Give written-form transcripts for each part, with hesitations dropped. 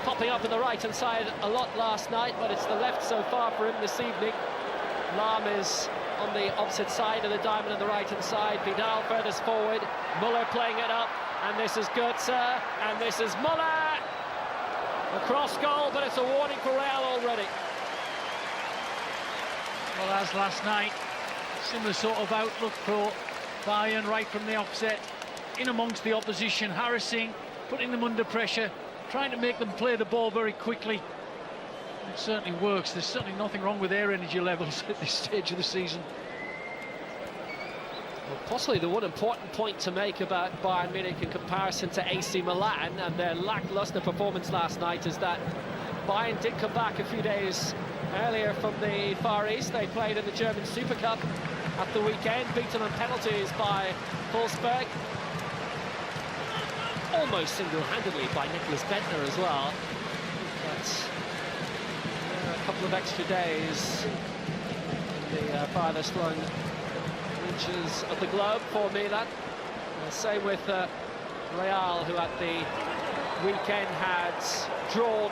popping up on the right-hand side a lot last night, but it's the left so far for him this evening. Lahm is on the opposite side of the diamond on the right-hand side. Vidal furthest forward. Muller playing it up, and this is Götze, and this is Muller. A cross goal, but it's a warning for Real already. Well, as last night, similar sort of outlook for Bayern right from the offset, in amongst the opposition, harassing, putting them under pressure, trying to make them play the ball very quickly. It certainly works. There's certainly nothing wrong with their energy levels at this stage of the season. Well, possibly the one important point to make about Bayern Munich in comparison to AC Milan and their lacklustre performance last night is that Bayern did come back a few days earlier from the Far East. They played in the German Super Cup at the weekend, beaten on penalties by Wolfsburg. Almost single-handedly by Nicholas Bentner as well. But a couple of extra days in the farthest flung reaches of the globe for Milan. Same with Real, who at the weekend had drawn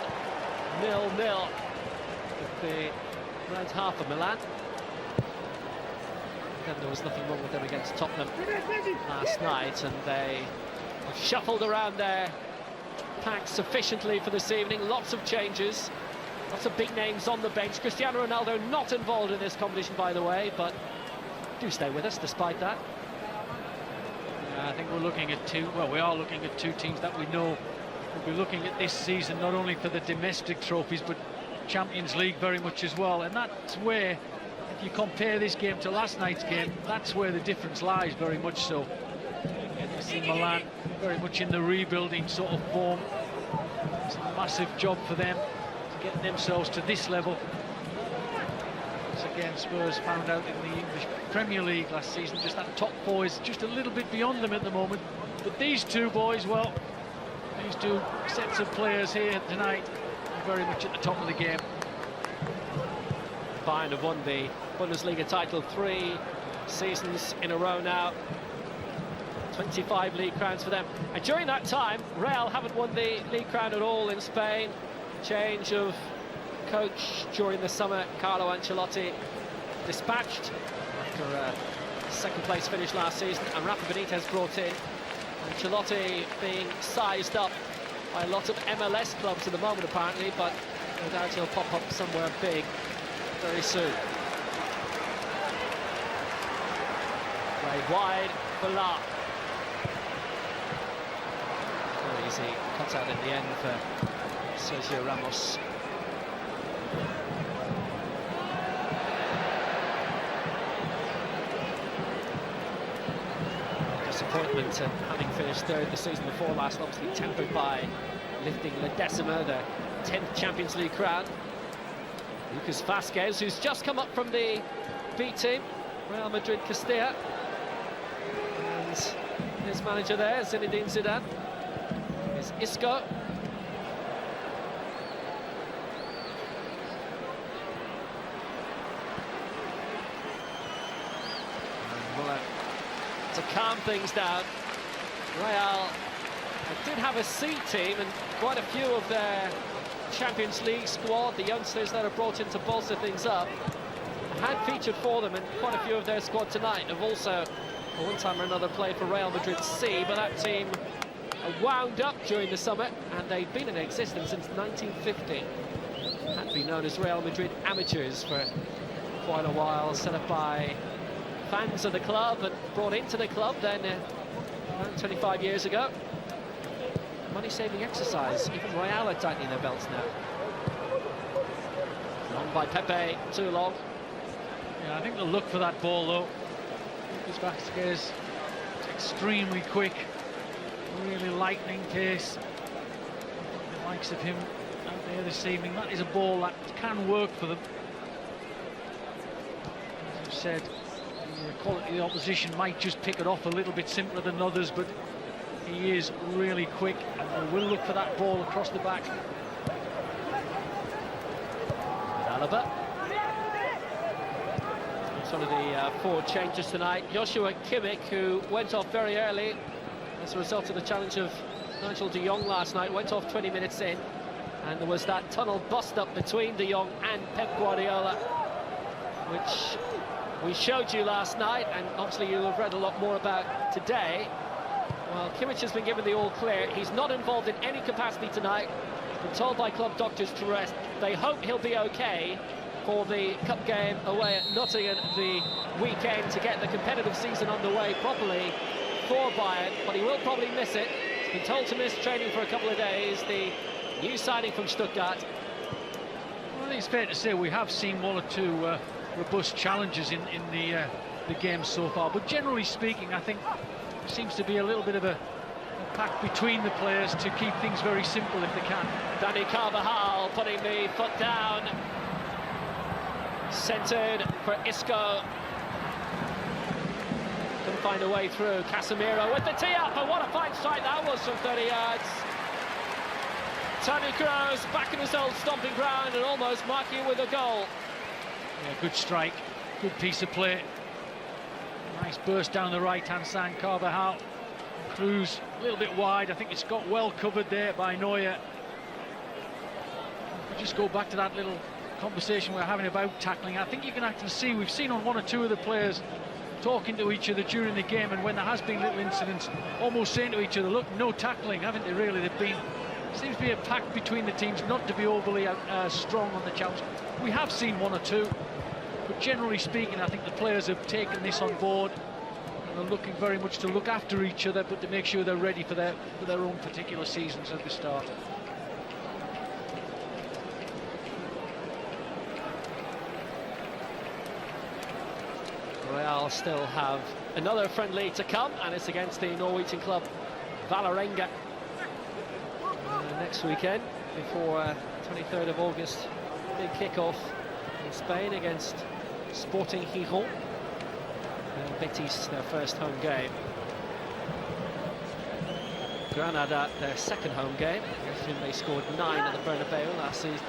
0-0 with the right half of Milan. Then there was nothing wrong with them against Tottenham last night, and they have shuffled around their pack sufficiently for this evening. Lots of changes, lots of big names on the bench. Cristiano Ronaldo not involved in this competition, by the way, but do stay with us despite that. Yeah, I think we're looking at we are looking at two teams that we know will be looking at this season not only for the domestic trophies but Champions League very much as well, and that's where, if you compare this game to last night's game, that's where the difference lies, very much so. You see Milan very much in the rebuilding sort of form. It's a massive job for them to get themselves to this level. Once again, Spurs found out in the English Premier League last season, just that top four is just a little bit beyond them at the moment. But these two boys, well, these two sets of players here tonight are very much at the top of the game. Bayern have won the Bundesliga title 3 seasons in a row now. 25 league crowns for them. And during that time, Real haven't won the league crown at all in Spain. Change of coach during the summer. Carlo Ancelotti dispatched after a second place finish last season, and Rafa Benitez brought in. Ancelotti being sized up by a lot of MLS clubs at the moment apparently, but no doubt he'll pop up somewhere big very soon. Played wide for Lahm. Very easy cut out in the end for Sergio Ramos. Disappointment having finished third the season before last, obviously tempered by lifting La Decima, the 10th Champions League crown. Lucas Vazquez, who's just come up from the B team, Real Madrid Castilla, and his manager there, Zinedine Zidane, is Isco. To calm things down, Real did have a C team, and quite a few of their Champions League squad, the youngsters that are brought in to bolster things up, had featured for them, and quite a few of their squad tonight have also, at one time or another, played for Real Madrid C, but that team wound up during the summer, and they've been in existence since 1950. Had been known as Real Madrid Amateurs for quite a while, set up by fans of the club and brought into the club then around 25 years ago. Money-saving exercise. Even Real are tightening their belts now. Long by Pepe, too long. Yeah, I think they'll look for that ball though. Lucas Vazquez is extremely quick, really lightning pace. The likes of him out there this evening, that is a ball that can work for them. As I've said, the quality of the opposition might just pick it off a little bit simpler than others, but he is really quick, and they will look for that ball across the back. Alaba. It's one of the forward changes tonight. Joshua Kimmich, who went off very early as a result of the challenge of Nigel de Jong last night, went off 20 minutes in. And there was that tunnel bust-up between De Jong and Pep Guardiola, which we showed you last night, and obviously you'll have read a lot more about today. Well, Kimmich has been given the all-clear. He's not involved in any capacity tonight. He's been told by club doctors to rest. They hope he'll be okay for the cup game away at Nottingham the weekend to get the competitive season underway properly for Bayern, but he will probably miss it. He's been told to miss training for a couple of days. The new signing from Stuttgart. Well, I think it's fair to say we have seen one or two robust challenges in the game so far, but generally speaking, I think there seems to be a little bit of a pact between the players to keep things very simple if they can. Dani Carvajal putting the foot down. Centered for Isco. Couldn't find a way through. Casemiro with the tee up, and what a fine strike that was from 30 yards. Toni Kroos back in his old stomping ground and almost marking it with a goal. Yeah, good strike, good piece of play. Nice burst down the right-hand side. Carvajal. Kroos a little bit wide. I think it's got well covered there by Neuer. We just go back to that little conversation we're having about tackling. I think you can actually see, we've seen on one or two of the players talking to each other during the game, and when there has been little incidents, almost saying to each other, look, no tackling, haven't they really? They've been, seems to be a pact between the teams not to be overly strong on the challenge. We have seen one or two, but generally speaking, I think the players have taken this on board and are looking very much to look after each other, but to make sure they're ready for their own particular seasons at the start. Real still have another friendly to come, and it's against the Norwegian club Vålerenga next weekend before 23rd of August. Big kick-off in Spain against Sporting Gijón. Betis, their first home game. Granada, their second home game. I think they scored 9 at the Bernabeu last season.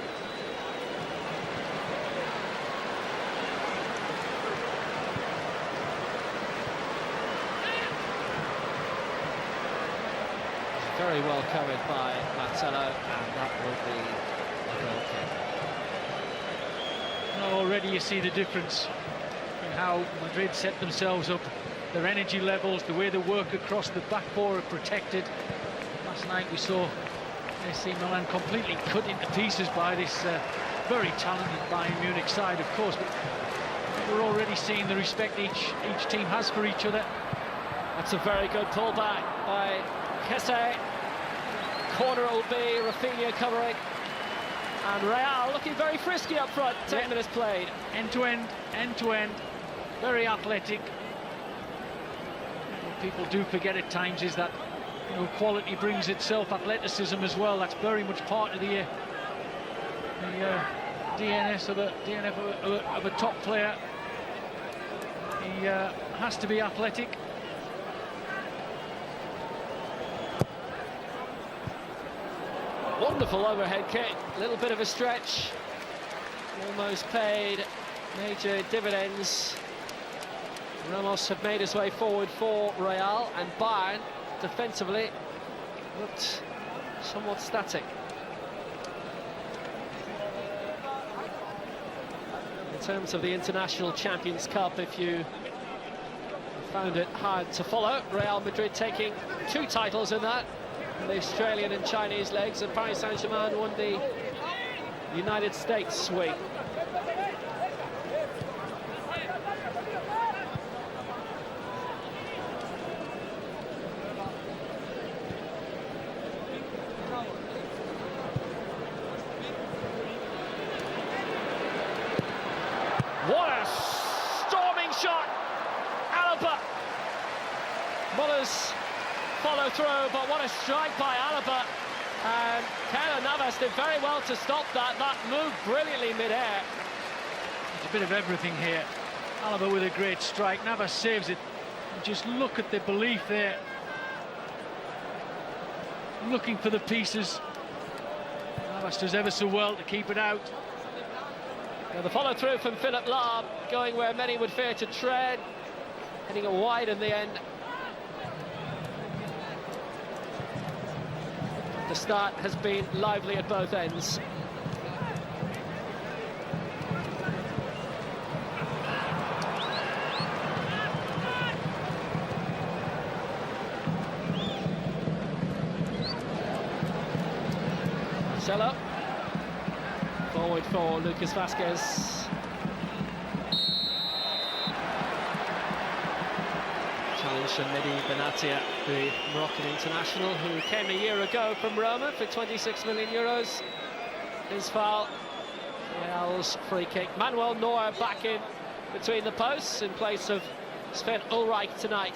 Very well covered by Marcelo, and that will be a goal kick. Well, already you see the difference in how Madrid set themselves up, their energy levels, the way they work across the back four are protected. Last night we saw AC Milan completely cut into pieces by this very talented Bayern Munich side, of course, but we're already seeing the respect each team has for each other. That's a very good pullback by Kesse. Corner will be Rafinha covering, and Real looking very frisky up front. 10 minutes played. End to end, very athletic. What people do forget at times is that, you know, quality brings itself athleticism as well. That's very much part of the DNS of a top player. He has to be athletic. Wonderful overhead kick, a little bit of a stretch, almost paid major dividends. Ramos have made his way forward for Real, and Bayern defensively looked somewhat static. In terms of the International Champions Cup, if you found it hard to follow, Real Madrid taking 2 titles in that, the Australian and Chinese legs, and Paris Saint-Germain won the United States sweep. What a storming shot! Alaba! Muller's follow through, but what a strike by Alaba, and Keylor Navas did very well to stop that. That moved brilliantly mid-air. There's a bit of everything here. Alaba with a great strike, Navas saves it. And just look at the belief there, looking for the pieces. Navas does ever so well to keep it out. Now the follow through from Philipp Lahm, going where many would fear to tread, hitting it wide in the end. the start has been lively at both ends. Marcelo. Forward for Lucas Vazquez. Challenge from Mehdi Benatia, the Moroccan international who came a year ago from Roma for 26 million euros. His foul. Real's free kick. Manuel Neuer back in between the posts in place of Sven Ulreich tonight.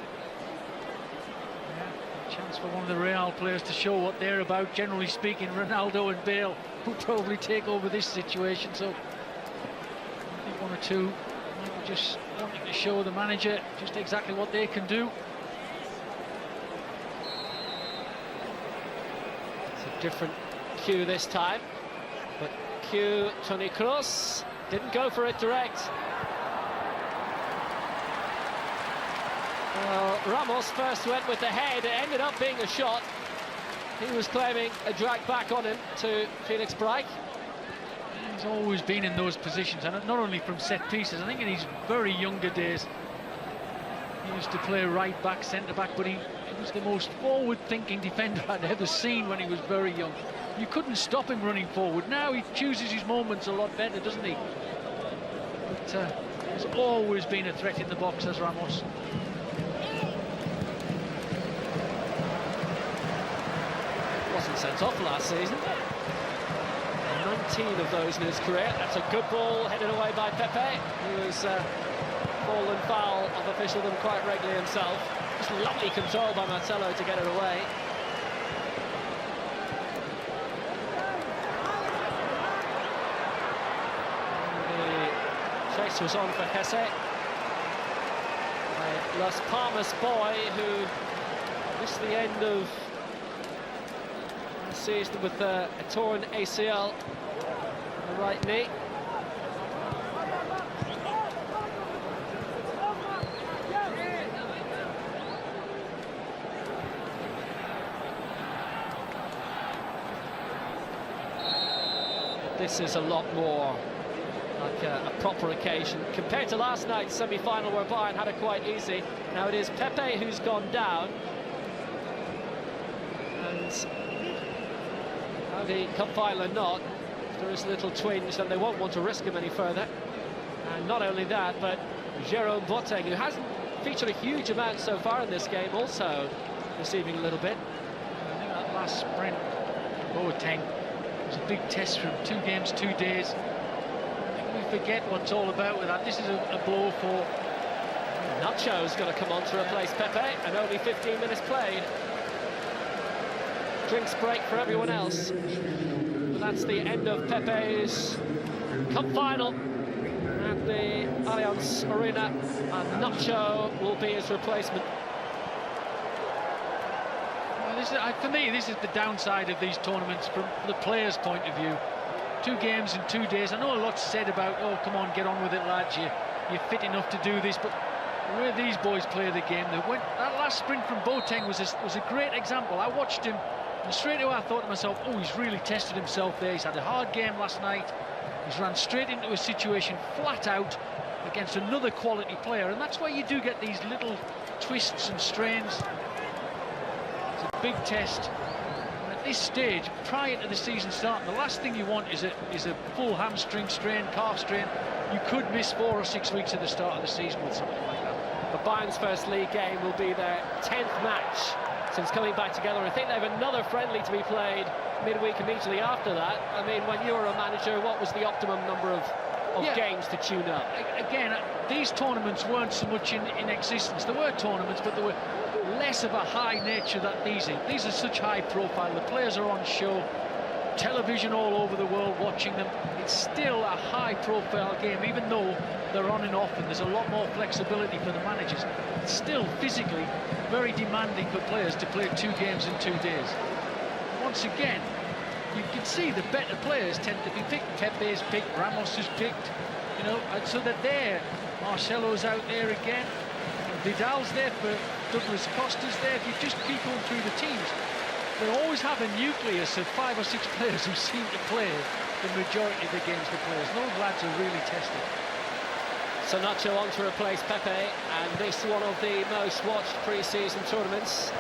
Chance for one of the Real players to show what they're about. Generally speaking, Ronaldo and Bale will probably take over this situation, so I think one or two might be just wanting to show the manager just exactly what they can do. It's a different cue this time, but cue Toni Kroos didn't go for it direct. Well, Ramos first went with the head. It ended up being a shot. He was claiming a drag back on him to Felix Breich. He's always been in those positions, and not only from set pieces. I think in his very younger days, he used to play right back, centre back, but he was the most forward-thinking defender I'd ever seen when he was very young. You couldn't stop him running forward. Now he chooses his moments a lot better, doesn't he? But he's always been a threat in the box as Ramos. Wasn't sent off last season. 19 of those in his career. That's a good ball headed away by Pepe, who was fallen foul of officialdom quite regularly himself. Just lovely control by Marcelo to get it away. The chase was on for Hesse. A Las Palmas boy who missed the end of season with a torn ACL on the right knee. But this is a lot more like a proper occasion compared to last night's semi-final where Bayern had it quite easy. Now it is Pepe who's gone down, and the cup final or not, if there is a little twinge, then they won't want to risk him any further. And not only that, but Jerome Boateng, who hasn't featured a huge amount so far in this game, also receiving a little bit. I think that last sprint, Boateng, was a big test for him. 2 games, 2 days. I think we forget what's all about with that. This is a blow for... Nacho's going to come on to replace Pepe, and only 15 minutes played. Drinks break for everyone else. But that's the end of Pepe's cup final at the Allianz Arena, and Nacho will be his replacement. Well, for me, this is the downside of these tournaments from the players' point of view. 2 games in 2 days. I know a lot's said about, oh, come on, get on with it, lads. You're fit enough to do this, but the way these boys play the game, that last sprint from Boateng was a great example. I watched him, and straight away I thought to myself, oh, he's really tested himself there. He's had a hard game last night. He's run straight into a situation flat out against another quality player, and that's why you do get these little twists and strains. It's a big test. And at this stage, prior to the season starting, the last thing you want is a full hamstring strain, calf strain. You could miss 4 or 6 weeks at the start of the season with something like that. But Bayern's first league game will be their 10th match since coming back together. I think they have another friendly to be played midweek immediately after that. I mean, when you were a manager, what was the optimum number of games to tune up? Again, these tournaments weren't so much in existence. There were tournaments, but they were less of a high nature than these. These are such high profile. The players are on show, television all over the world watching them. It's still a high profile game, even though they're on and off, and there's a lot more flexibility for the managers. It's still physically very demanding for players to play 2 games in 2 days. Once again, you can see the better players tend to be picked. Pepe's picked, Ramos is picked, you know, and so that there, Marcelo's out there again, and Vidal's there for Douglas Costa's there. If you just keep going through the teams, they always have a nucleus of 5 or 6 players who seem to play the majority of the games they play. Those lads are really tested. So Nacho on to replace Pepe, and this one of the most watched pre-season tournaments.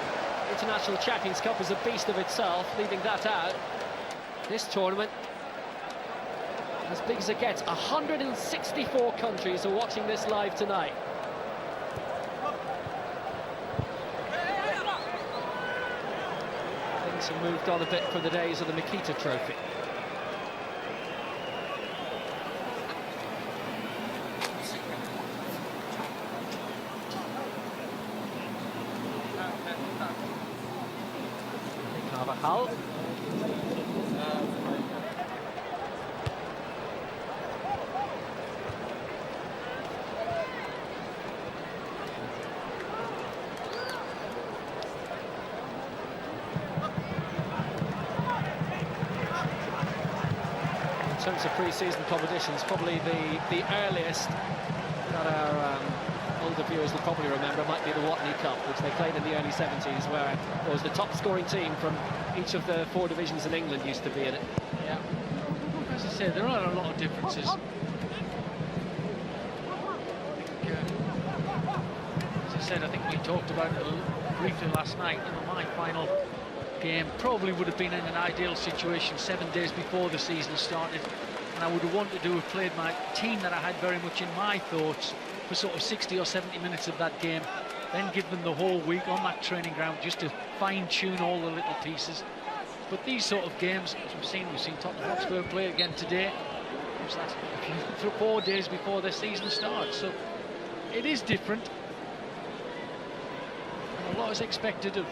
International Champions Cup is a beast of itself, leaving that out. This tournament, as big as it gets, 164 countries are watching this live tonight. Things have moved on a bit from the days of the Makita Trophy. Carvajal. In terms of pre-season competitions, probably the earliest that our older viewers will probably remember might be the Watney Cup, which they played in the early 70s, where it was the top scoring team from each of the 4 divisions in England used to be in it. Yeah. As I said, there are a lot of differences. As I said, I think we talked about it briefly last night. You know, my final game probably would have been in an ideal situation 7 days before the season started, and I would have wanted to have played my team that I had very much in my thoughts for sort of 60 or 70 minutes of that game, then give them the whole week on that training ground just to fine-tune all the little pieces. But these sort of games, as we've seen Tottenham Hotspur play again today, it was for 4 days before the season starts, so it is different. And a lot is expected of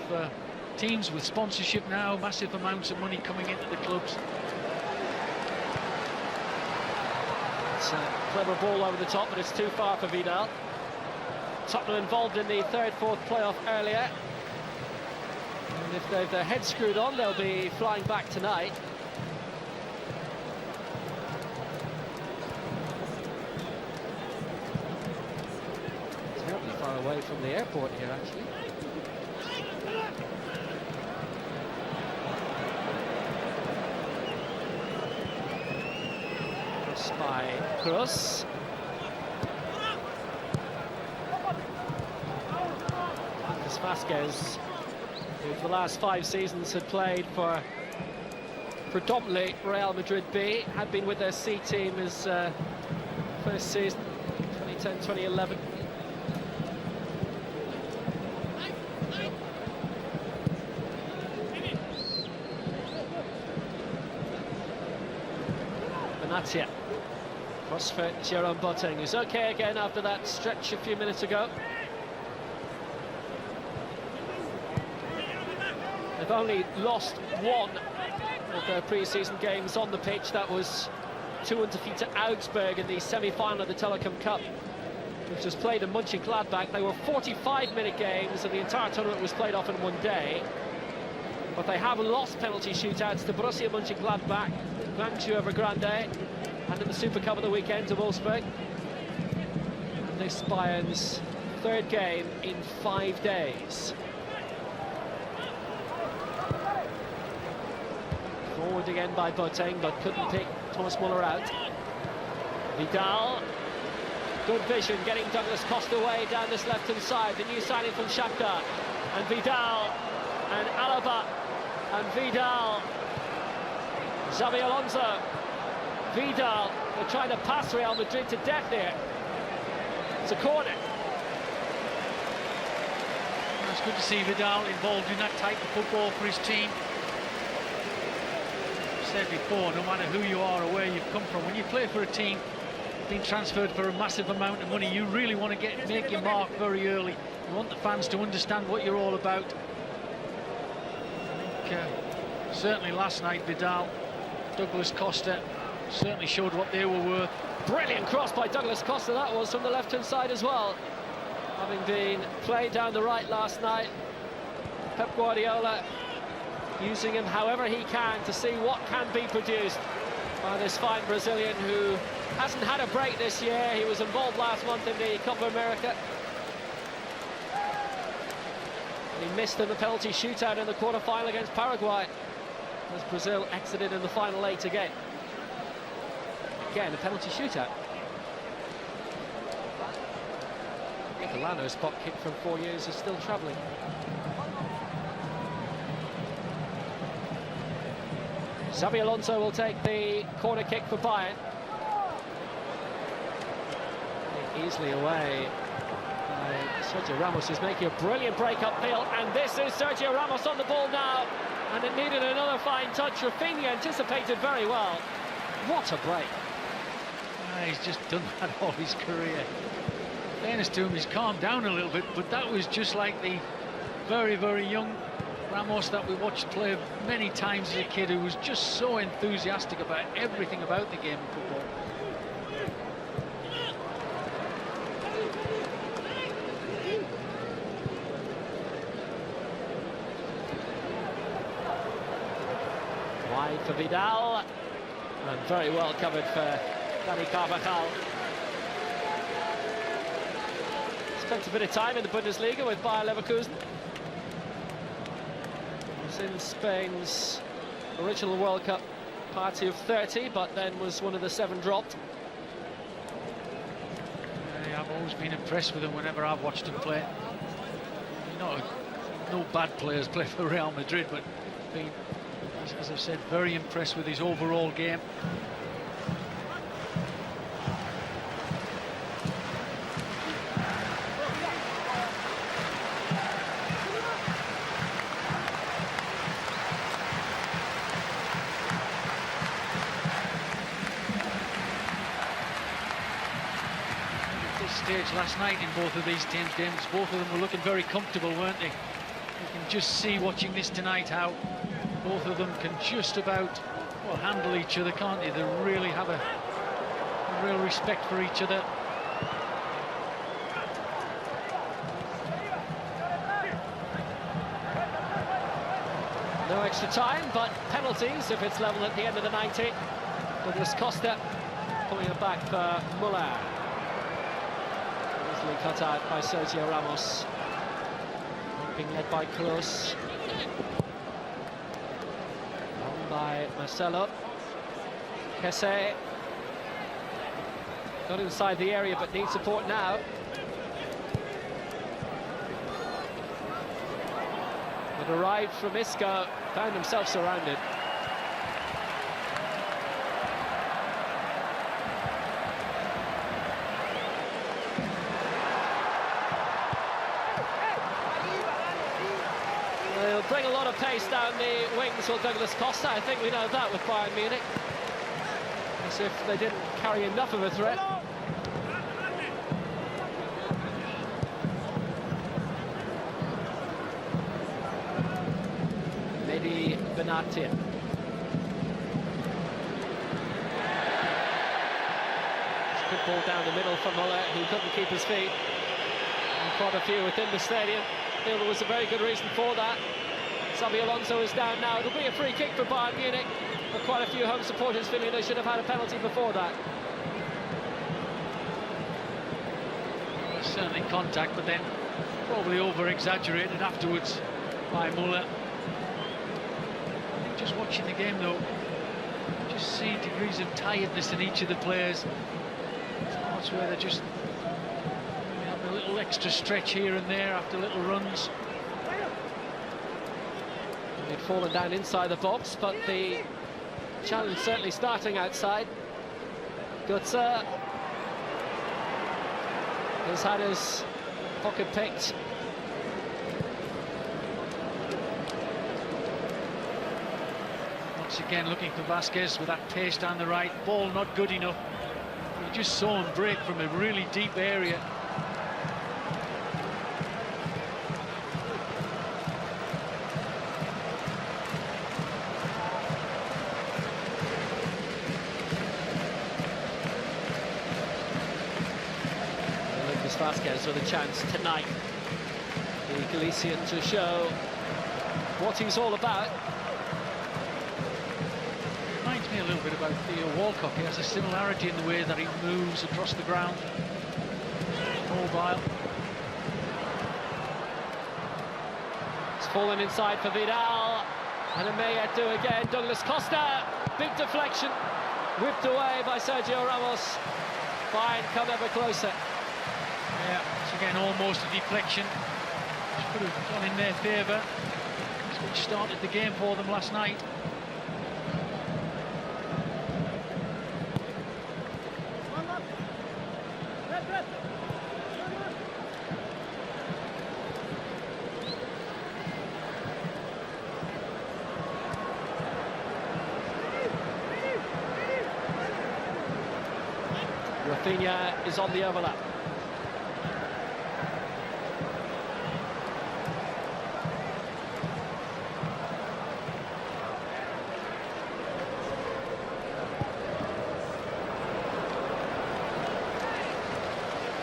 teams with sponsorship now, massive amounts of money coming into the clubs. It's a clever ball over the top, but it's too far for Vidal. Tottenham involved in the 3rd, 4th playoff earlier. And if they've their heads screwed on, they'll be flying back tonight. Terribly far away from the airport here, actually. By Kroos. Lucas Vazquez, who for the last 5 seasons had played for predominantly Real Madrid B, had been with their C team his first season, 2010-2011. And that's it. Cross for Jerome Boateng, who's okay again after that stretch a few minutes ago. They've only lost 1 of their pre-season games on the pitch. That was 2-1 defeat to Augsburg in the semi-final of the Telecom Cup, which was played in Mönchengladbach. They were 45-minute games, and the entire tournament was played off in 1 day. But they have lost penalty shootouts to Borussia Mönchengladbach, Guangzhou Evergrande, and in the Super Cup of the weekend to Wolfsburg. And this Bayern's 3rd game in 5 days. Forward again by Boateng, but couldn't pick Thomas Muller out. Vidal, good vision, getting Douglas Costa away down this left-hand side. The new signing from Shakhtar, and Vidal, and Alaba, and Vidal. Xabi Alonso. Vidal, they're trying to pass Real Madrid to death here. It's a corner. It's good to see Vidal involved in that type of football for his team. I've said before, no matter who you are or where you've come from, when you play for a team being transferred for a massive amount of money, you really want to make your mark very early. You want the fans to understand what you're all about. I think certainly last night Vidal, Douglas Costa certainly showed what they were worth. Brilliant cross by Douglas Costa, that was, from the left-hand side as well. Having been played down the right last night, Pep Guardiola using him however he can to see what can be produced by this fine Brazilian who hasn't had a break this year. He was involved last month in the Copa America. He missed in the penalty shootout in the quarter-final against Paraguay, as Brazil exited in the final 8 again. Again, a penalty shootout. The Lano spot kick from 4 years is still travelling. Xabi Alonso will take the corner kick for Bayern. Easily away. Sergio Ramos is making a brilliant break upfield, and this is Sergio Ramos on the ball now, and it needed another fine touch. Rafinha anticipated very well. What a break. He's just done that all his career. Fairness to him, he's calmed down a little bit, but that was just like the very, very young Ramos that we watched play many times as a kid, who was just so enthusiastic about everything about the game of football. Wide for Vidal, and very well covered for Dani Carvajal. Spent a bit of time in the Bundesliga with Bayer Leverkusen. Was in Spain's original World Cup party of 30, but then was one of the 7 dropped. I've always been impressed with him whenever I've watched him play. No bad players play for Real Madrid, but been, as I've said, very impressed with his overall game. Stage last night in both of these teams' games, both of them were looking very comfortable, weren't they? You can just see watching this tonight how both of them can just about, well, handle each other, can't they? They really have a real respect for each other. No extra time, but penalties if it's level at the end of the 90. Douglas Costa pulling it back for Muller. Easily cut out by Sergio Ramos. Being led by Kroos. On by Marcelo. Kesse. Got inside the area but needs support now. But arrived from Isco, found himself surrounded. They'll bring a lot of pace down the wings for Douglas Costa. I think we know that with Bayern Munich. As if they didn't carry enough of a threat. Maybe Benatia. Good ball down the middle for Muller, who couldn't keep his feet. And quite a few within the stadium. I feel there was a very good reason for that. Xabi Alonso is down now. It'll be a free kick for Bayern Munich, but quite a few home supporters feeling they should have had a penalty before that. Certainly contact, but then probably over-exaggerated afterwards by Muller. Just watching the game though, you just see degrees of tiredness in each of the players. That's where they're just having a little extra stretch here and there after little runs. They'd fallen down inside the box, but the challenge certainly starting outside. Götze has had his pocket picked. Once again looking for Vasquez with that pace down the right. Ball not good enough. You just saw him break from a really deep area. Vasquez with a chance tonight, the Galician, to show what he's all about. Reminds me a little bit about Theo Walcott. He has a similarity in the way that he moves across the ground. Mobile. Fallen inside for Vidal, and it may yet do again. Douglas Costa, big deflection, whipped away by Sergio Ramos. Bayern come ever closer. Yeah, it's again almost a deflection. Which could have gone in their favour. Which started the game for them last night. Rafinha is on the overlap.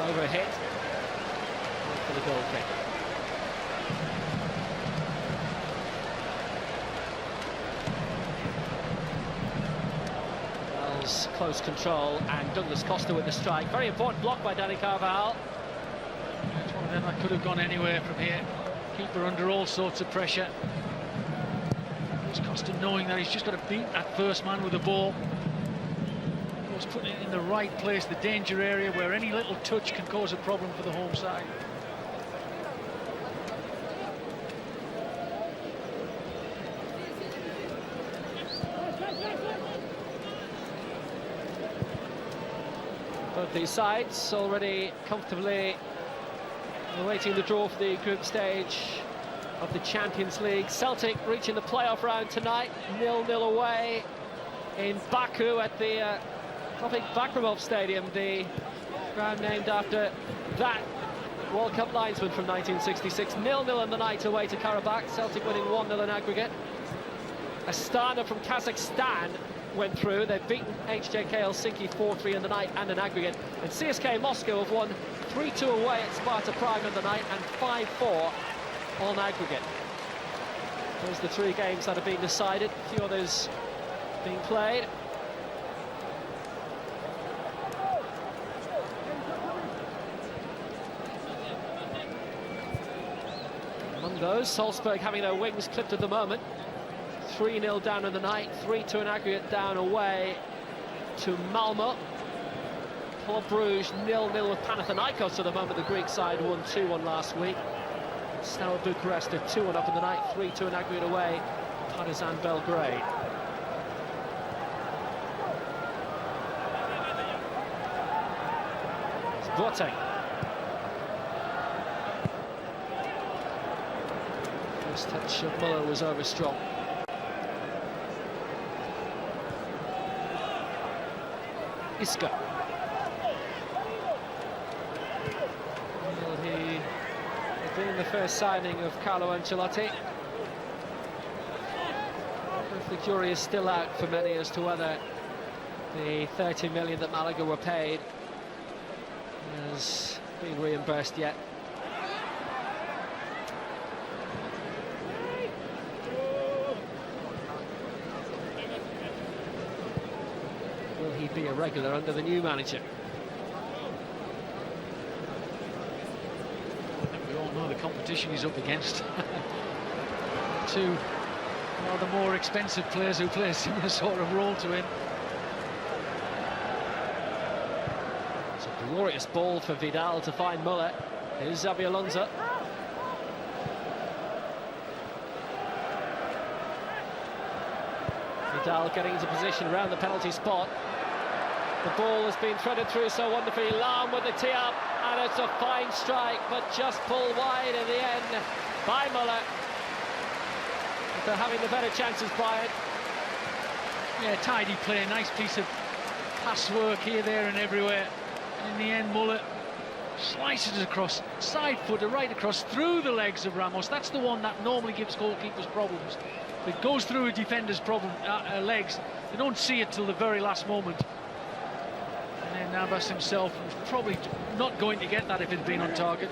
Overhit for the goal kick. Wells close control, and Douglas Costa with the strike. Very important block by Dani Carvajal. It's one of them that could have gone anywhere from here. Keeper under all sorts of pressure. Douglas Costa knowing that he's just got to beat that first man with the ball. Putting it in the right place, the danger area where any little touch can cause a problem for the home side. Both these sides already comfortably awaiting the draw for the group stage of the Champions League. Celtic reaching the playoff round tonight, 0-0 away in Baku at the Topik Bakramov Stadium, the ground named after that World Cup linesman from 1966. 0-0 in the night away to Karabakh. Celtic winning 1-0 in aggregate. Astana from Kazakhstan went through. They've beaten HJK Helsinki 4-3 in the night and in aggregate. And CSK Moscow have won 3-2 away at Sparta Prague in the night and 5-4 on aggregate. Those are the three games that have been decided. A few others being played. Among those, Salzburg having their wings clipped at the moment. 3-0 down in the night, 3-2 in aggregate down away to Malmo. Club Brugge 0-0 with Panathinaikos at the moment. The Greek side won 2-1 last week. Steaua Bucharest are 2-1 up in the night, 3-2 in aggregate away, Partizan Belgrade. It's Boateng. First touch of Muller was over strong. Isco. Will he have been the first signing of Carlo Ancelotti? If the jury is still out for many as to whether the 30 million that Malaga were paid has been reimbursed yet. Will he be a regular under the new manager? I think we all know the competition he's up against. Two the more expensive players who play a similar sort of role to him. It's a glorious ball for Vidal to find Muller. Here's Xabi Alonso. Vidal getting into position around the penalty spot. The ball has been threaded through so wonderfully. Lahm with the tee up, and it's a fine strike, but just pulled wide in the end by Muller. They're having the better chances, Bayern. Yeah, tidy play, nice piece of pass work here, there and everywhere. And in the end, Muller slices it across, side footer right across through the legs of Ramos. That's the one that normally gives goalkeepers problems. It goes through a defender's legs. They don't see it till the very last moment. And then Navas himself was probably not going to get that if it'd been on target.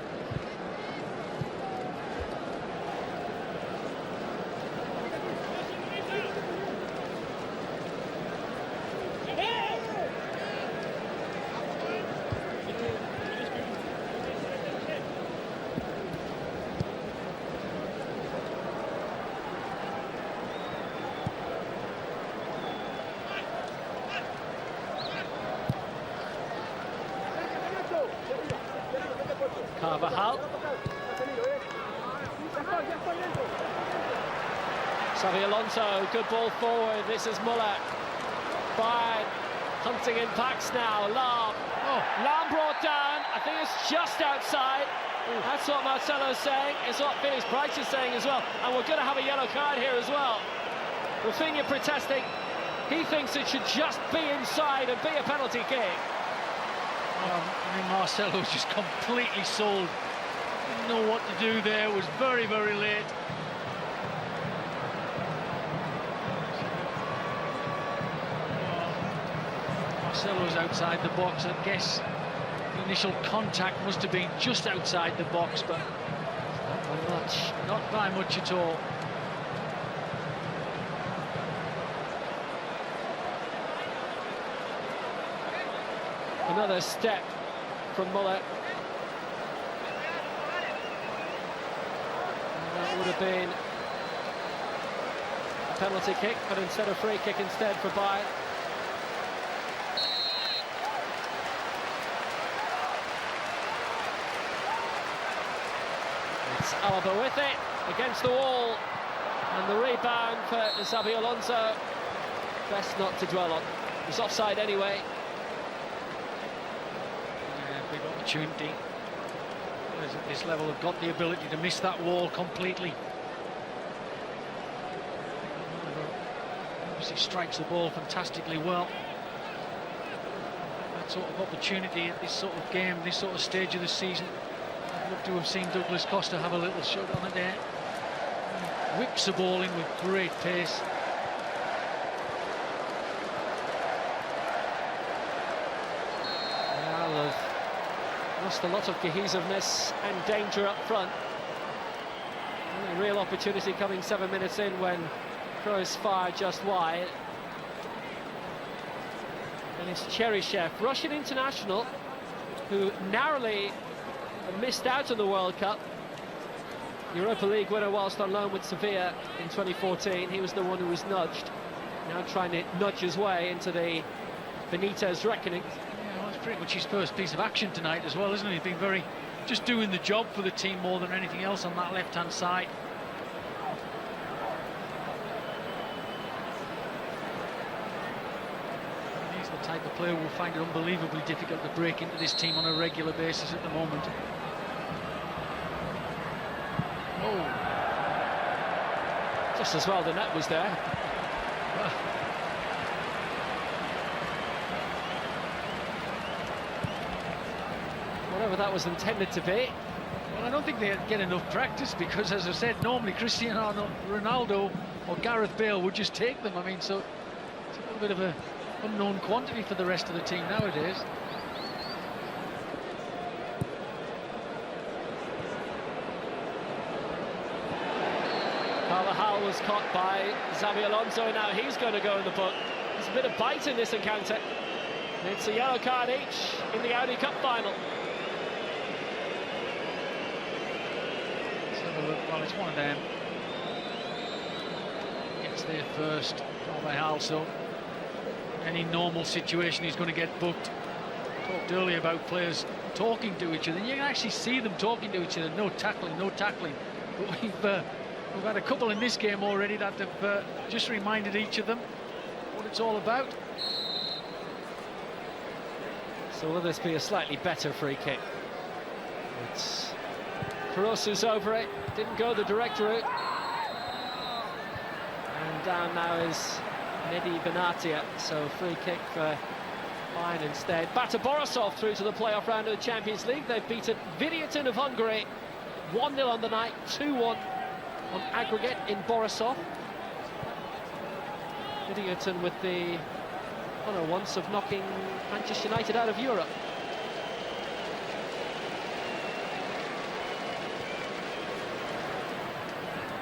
Carvajal. Xabi Alonso, good ball forward. This is Muller. Bayern hunting in packs now. Lahm. Oh, Lahm brought down. I think it's just outside. Ooh. That's what Marcelo's saying. It's what Felix Breitsch is saying as well. And we're going to have a yellow card here as well. Rafinha protesting. He thinks it should just be inside and be a penalty kick. I mean, Marcelo was just completely sold. Didn't know what to do there. Was very, very late. Marcelo's outside the box. I guess the initial contact must have been just outside the box, but not by much. Not by much at all. Another step from Muller. And that would have been a penalty kick, but instead a free kick instead for Bayern. It's Alaba with it, against the wall. And the rebound for Xabi Alonso. Best not to dwell on. He's offside anyway. Big opportunity. Players at this level have got the ability to miss that wall completely. Obviously strikes the ball fantastically well. That sort of opportunity at this sort of game, this sort of stage of the season. I'd love to have seen Douglas Costa have a little shot on it there. Whips the ball in with great pace. Lost a lot of cohesiveness and danger up front. Only real opportunity coming 7 minutes in when Kroos fired just wide. And it's Cheryshev, Russian international, who narrowly missed out on the World Cup. Europa League winner whilst on loan with Sevilla in 2014. He was the one who was nudged. Now trying to nudge his way into the Benitez reckoning. It's pretty much his first piece of action tonight as well, isn't it? He's been very, just doing the job for the team more than anything else on that left-hand side. He's the type of player who will find it unbelievably difficult to break into this team on a regular basis at the moment. Oh. Just as well the net was there. Well, whatever that was intended to be. Well, I don't think they get enough practice because, as I said, normally Cristiano Ronaldo or Gareth Bale would just take them. I mean, so it's a little bit of an unknown quantity for the rest of the team nowadays. Carvajal was caught by Xabi Alonso, and now he's going to go in the book. There's a bit of bite in this encounter. It's a yellow card each in the Audi Cup final. Well, it's one of them. Gets there first, Carvajal, so any normal situation he's going to get booked. Talked earlier about players talking to each other. You can actually see them talking to each other. No tackling, no tackling. But we've had a couple in this game already that have just reminded each of them what it's all about. So will this be a slightly better free kick? It's Kroos who's over it, didn't go the direct route. And down now is Mehdi Benatia, so free kick for Bayern instead. Bata Borisov through to the playoff round of the Champions League. They've beaten Videoton of Hungary 1-0 on the night, 2-1 on aggregate in Borisov. Videoton with the honour once of knocking Manchester United out of Europe.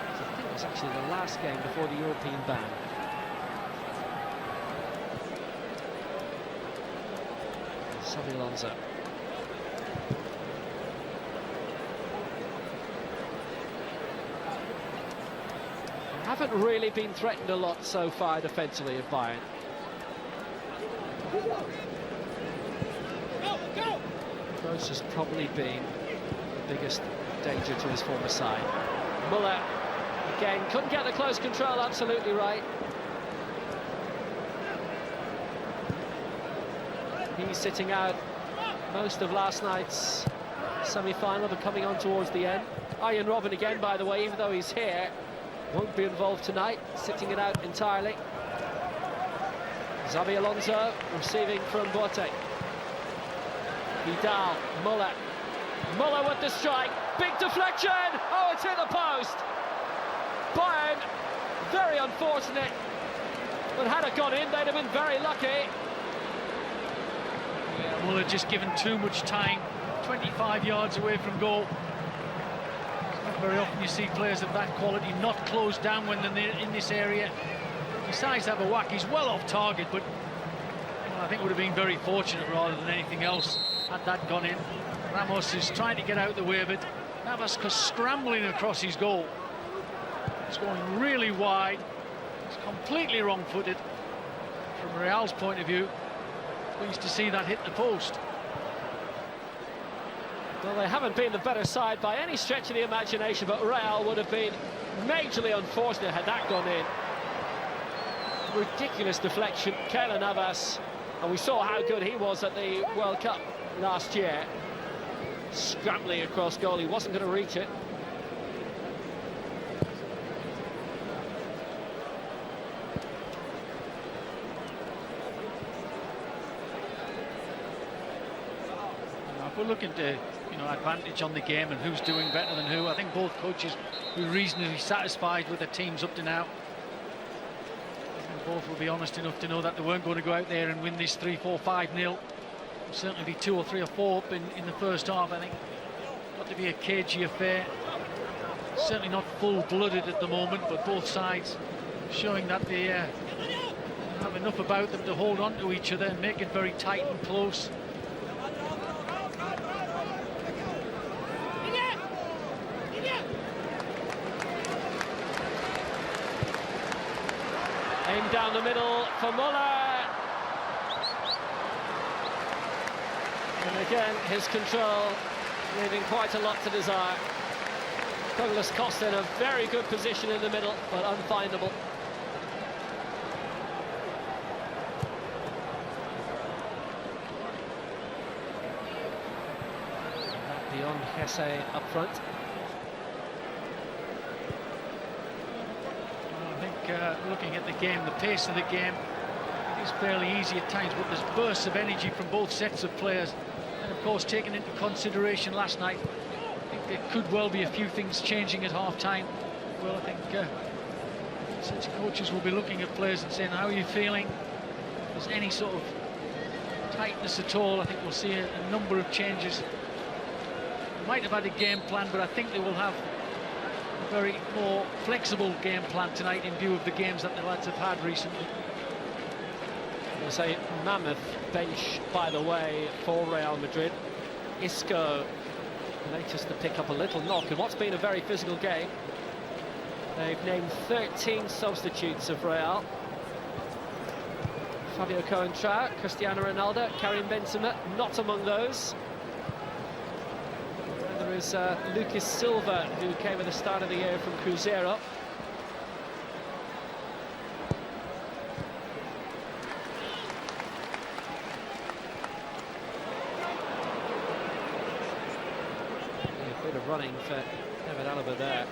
I think it was actually the last game before the European ban. Xabi Alonso. Haven't really been threatened a lot so far defensively of Bayern. Kroos has probably been biggest danger to his former side. Muller, again, couldn't get the close control absolutely right. He's sitting out most of last night's semi-final, but coming on towards the end. Arjen Robben again, by the way, even though he's here, won't be involved tonight, sitting it out entirely. Xabi Alonso receiving from Boateng. Vidal, Muller. Muller with the strike, big deflection! Oh, it's hit the post! Bayern, very unfortunate, but had it gone in, they'd have been very lucky. Yeah, Muller just given too much time, 25 yards away from goal. It's not very often you see players of that quality not closed down when they're in this area. He decides to have a whack, he's well off target, but well, I think would have been very fortunate rather than anything else had that gone in. Ramos is trying to get out the way of it. Navas scrambling across his goal. It's going really wide. It's completely wrong-footed. From Real's point of view, pleased to see that hit the post. Well, they haven't been the better side by any stretch of the imagination, but Real would have been majorly unfortunate had that gone in. Ridiculous deflection, Keylor Navas, and we saw how good he was at the World Cup last year. Scrambling across goal, he wasn't going to reach it. If we're looking to, advantage on the game and who's doing better than who, I think both coaches were reasonably satisfied with their teams up to now. I think both will be honest enough to know that they weren't going to go out there and win this 3-4, 5-0. Certainly be 2 or 3 or 4 up in the first half. I think got to be a cagey affair. Certainly not full-blooded at the moment, but both sides showing that they have enough about them to hold on to each other and make it very tight and close. Aim down the middle for Muller. And again, his control leaving quite a lot to desire. Douglas Costa in a very good position in the middle, but unfindable. Beyond Hesse up front. Looking at the game, the pace of the game is fairly easy at times, but there's bursts of energy from both sets of players. And of course, taking into consideration last night, I think there could well be a few things changing at half-time. Well, I think such coaches will be looking at players and saying, how are you feeling? If there's any sort of tightness at all, I think we'll see a number of changes. They might have had a game plan, but I think they will have a very more flexible game plan tonight in view of the games that the lads have had recently. There's a mammoth bench, by the way, for Real Madrid. Isco, latest to pick up a little knock in what's been a very physical game. They've named 13 substitutes of Real. Fabio Coentrao, Cristiano Ronaldo, Karim Benzema, not among those. There is Lucas Silva, who came at the start of the year from Cruzeiro. A bit of running for David Alaba there.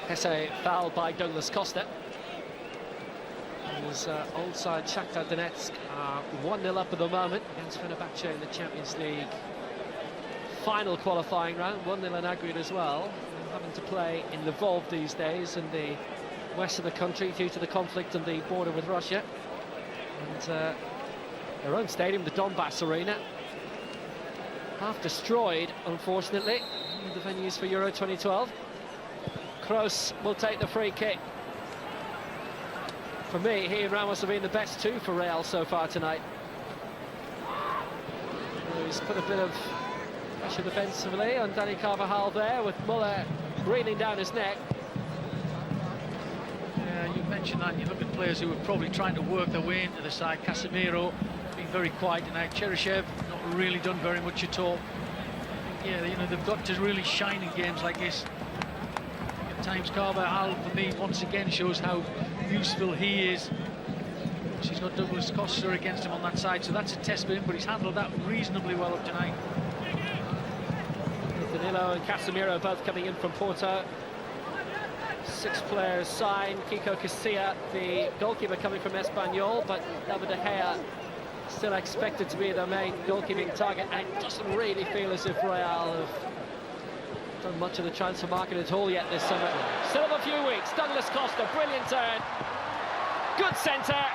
Hesse fouled by Douglas Costa. His old side Shakhtar Donetsk are 1-0 up at the moment against Fenerbahce in the Champions League final qualifying round. 1-0 in aggregate as well. They're having to play in Lvov these days in the west of the country due to the conflict on the border with Russia. And their own stadium, the Donbass Arena, half destroyed, unfortunately, in the venues for Euro 2012. Kroos will take the free kick. For me, he and Ramos have been the best two for Real so far tonight. he's put a bit of pressure defensively on Dani Carvajal there, with Muller breathing down his neck. Yeah, you mentioned that. You look at players who are probably trying to work their way into the side. Casemiro being very quiet tonight. Cheryshev not really done very much at all. Yeah, you know, they've got to really shine in games like this. At times Carvajal, for me, once again shows how useful he is. He's got Douglas Costa against him on that side, so that's a test for him, but he's handled that reasonably well up tonight. Danilo and Casemiro both coming in from Porto. 6 players signed. Kiko Casilla, the goalkeeper, coming from Espanyol, but David De Gea still expected to be the main goalkeeping target, and it doesn't really feel as if Real have done much of the transfer market at all yet this summer. Still have a few weeks. Douglas Costa, brilliant turn. Good centre.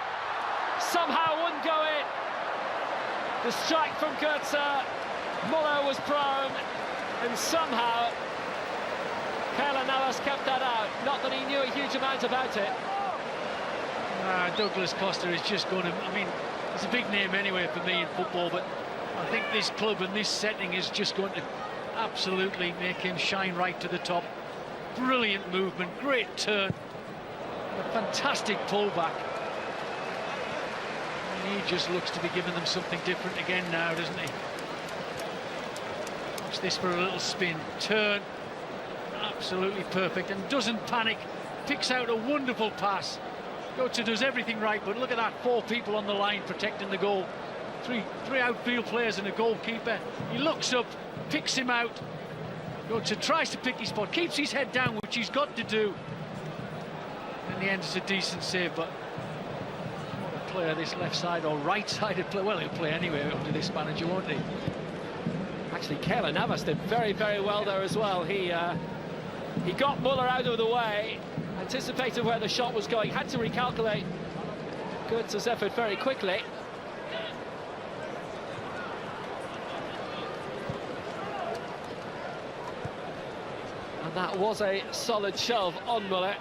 Somehow wouldn't go in. The strike from Goetze. Muller was prone, and somehow Keylor Navas kept that out. Not that he knew a huge amount about it. Douglas Costa is just going to, I mean, he's a big name anyway for me in football, but I think this club and this setting is just going to absolutely make him shine right to the top. Brilliant movement, great turn, a fantastic pullback. He just looks to be giving them something different again now, doesn't he? Watch this for a little spin, turn, absolutely perfect, and doesn't panic, picks out a wonderful pass. Goetze does everything right, but look at that, 4 people on the line protecting the goal. Three outfield players and a goalkeeper. He looks up, picks him out. Goetze tries to pick his spot, keeps his head down, which he's got to do. In the end, it's a decent save, but player, this left side or right-sided player, well, he'll play anyway under this manager, won't he? Actually, Keylor Navas did very, very well there as well. He got Muller out of the way, anticipated where the shot was going, had to recalculate Goetze's effort very quickly. And that was a solid shove on Muller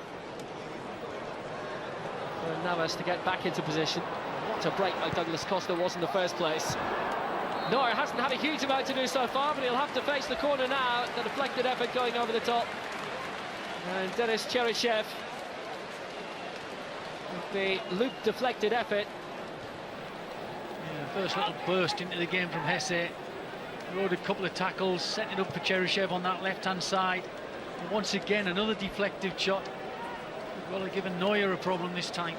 for Navas to get back into position. What a break by Douglas Costa was in the first place. Neuer hasn't had a huge amount to do so far, but he'll have to face the corner now. The deflected effort going over the top. And Denis Cheryshev with the loop deflected effort. Yeah, first little burst into the game from Hesse. Rode a couple of tackles, setting it up for Cheryshev on that left-hand side. And once again, another deflective shot. Well, they've given Neuer a problem this time.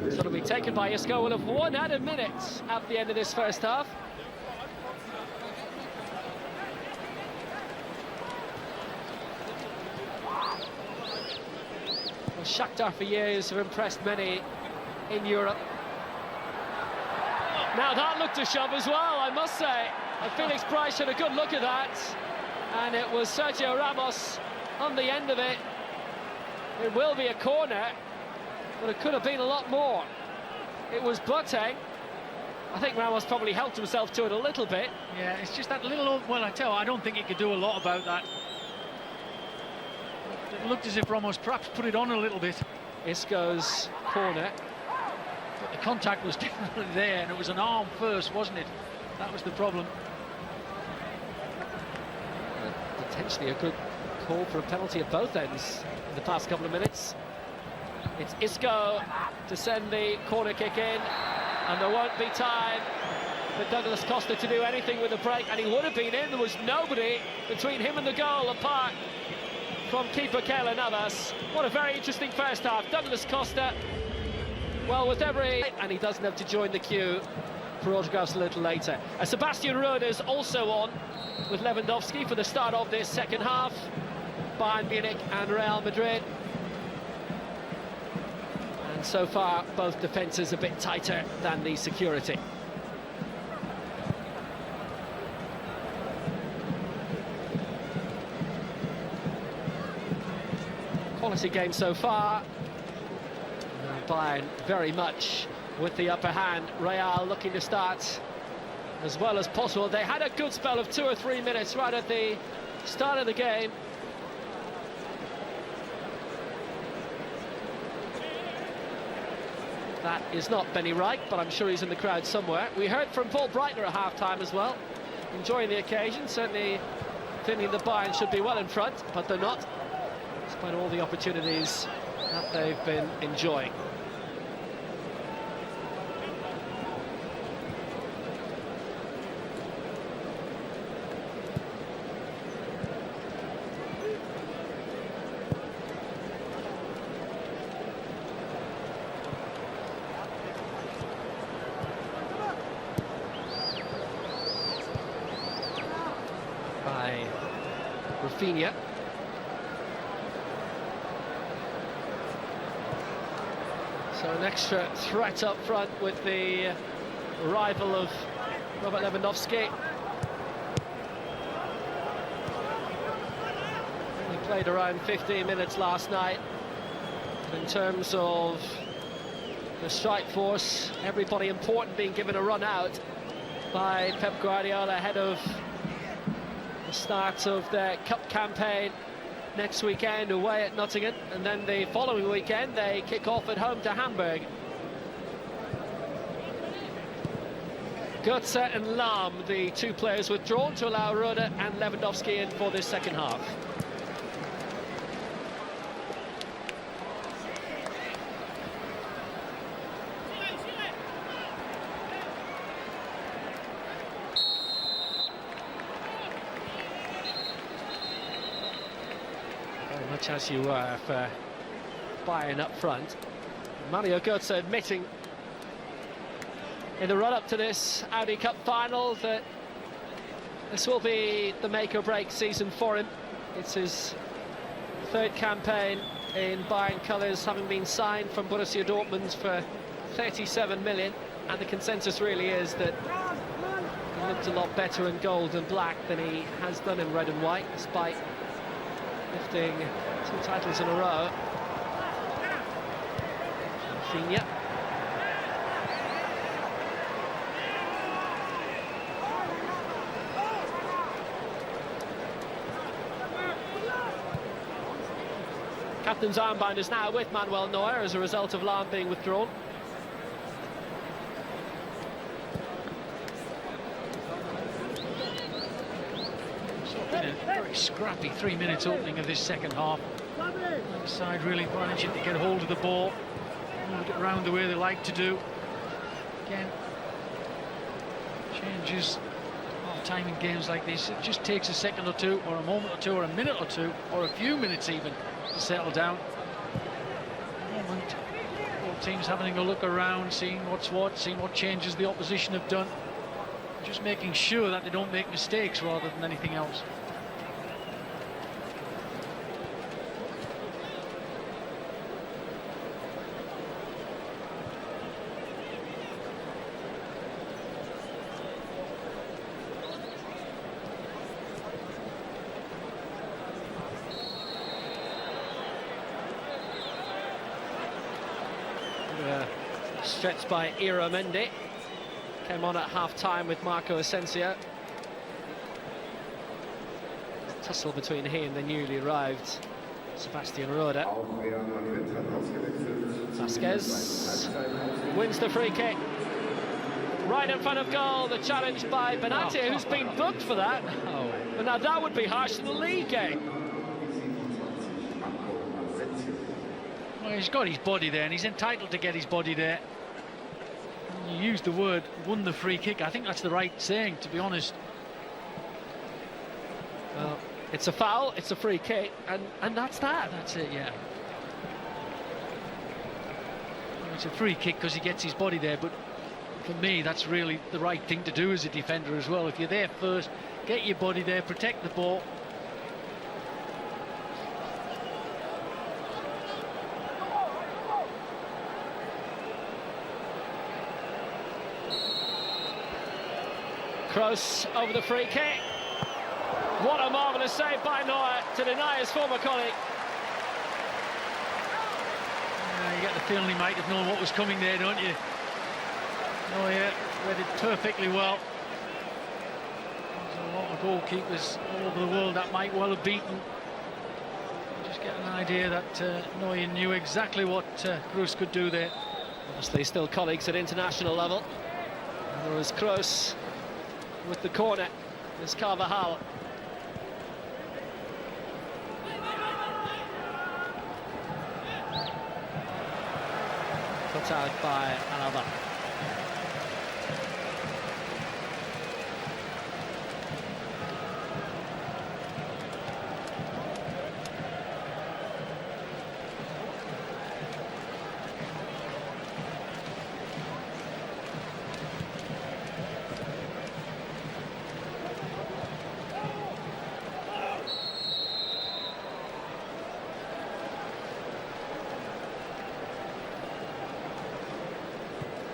So it'll be taken by Isco. We'll have 1 added minute at the end of this first half. Well, Shakhtar for years have impressed many in Europe. Now that looked a shove as well, I must say. And Felix Price had a good look at that. And it was Sergio Ramos on the end of it. It will be a corner, but it could have been a lot more. It was Boateng. I think Ramos probably helped himself to it a little bit. Yeah, it's just that little, well, I tell you, I don't think he could do a lot about that. It looked as if Ramos perhaps put it on a little bit. Isco's corner. But the contact was definitely there, and it was an arm first, wasn't it? That was the problem. Potentially a good call for a penalty at both ends in the past couple of minutes. It's Isco to send the corner kick in, and there won't be time for Douglas Costa to do anything with the break, and he would have been in. There was nobody between him and the goal apart from keeper Keylor Navas. What a very interesting first half. Douglas Costa, well, with every... and he doesn't have to join the queue for autographs a little later. Sebastian Rode is also on with Lewandowski for the start of this second half. Bayern Munich and Real Madrid. And so far, both defences a bit tighter than the security. Quality game so far. Bayern very much with the upper hand. Real looking to start as well as possible. They had a good spell of 2 or 3 minutes right at the start of the game. That is not Benny Wright, but I'm sure he's in the crowd somewhere. We heard from Paul Breitner at half-time as well, enjoying the occasion, certainly thinking the Bayern should be well in front, but they're not, despite all the opportunities that they've been enjoying. By Rafinha. So an extra threat up front with the arrival of Robert Lewandowski. He played around 15 minutes last night. In terms of the strike force, everybody important being given a run out by Pep Guardiola ahead of the start of their cup campaign next weekend away at Nottingham, and then the following weekend they kick off at home to Hamburg. Götze and Lahm, the two players withdrawn to allow Rode and Lewandowski in for this second half. Much as you were for Bayern up front. Mario Götze admitting in the run-up to this Audi Cup final that this will be the make-or-break season for him. It's his third campaign in Bayern colours, having been signed from Borussia Dortmund for 37 million, and the consensus really is that he looked a lot better in gold and black than he has done in red and white, despite lifting 2 titles in a row. Rafinha. Captain's armband is now with Manuel Neuer as a result of Lahm being withdrawn. Been a very scrappy 3 minutes opening of this second half. The side really managing to get hold of the ball, move it around the way they like to do. Again, changes half time in games like this. It just takes a second or two, or a moment or two, or a minute or two, or a few minutes even to settle down. At the moment, all teams having a look around, seeing what's what, seeing what changes the opposition have done, just making sure that they don't make mistakes rather than anything else. Stretched by Ira Mendy. Came on at half-time with Marco Asensio. A tussle between he and the newly arrived Sebastian Rode. Vasquez wins the free kick. Right in front of goal, the challenge by Benatia, who's been booked for that. But now that would be harsh in the league game. Well, he's got his body there, and he's entitled to get his body there. You used the word won the free kick. I think that's the right saying, to be honest. Well, it's a foul, it's a free kick, and that's that. That's it, yeah. It's a free kick because he gets his body there, but for me, that's really the right thing to do as a defender as well. If you're there first, get your body there, protect the ball. Kroos over the free kick. What a marvellous save by Neuer to deny his former colleague. You get the feeling he might have known what was coming there, don't you? Neuer read it perfectly well. There's a lot of goalkeepers all over the world that might well have beaten. Just get an idea that Neuer knew exactly what Kroos could do there. Obviously still colleagues at international level. And there was Kroos with the corner. There's Carvajal. Cut out by Alaba.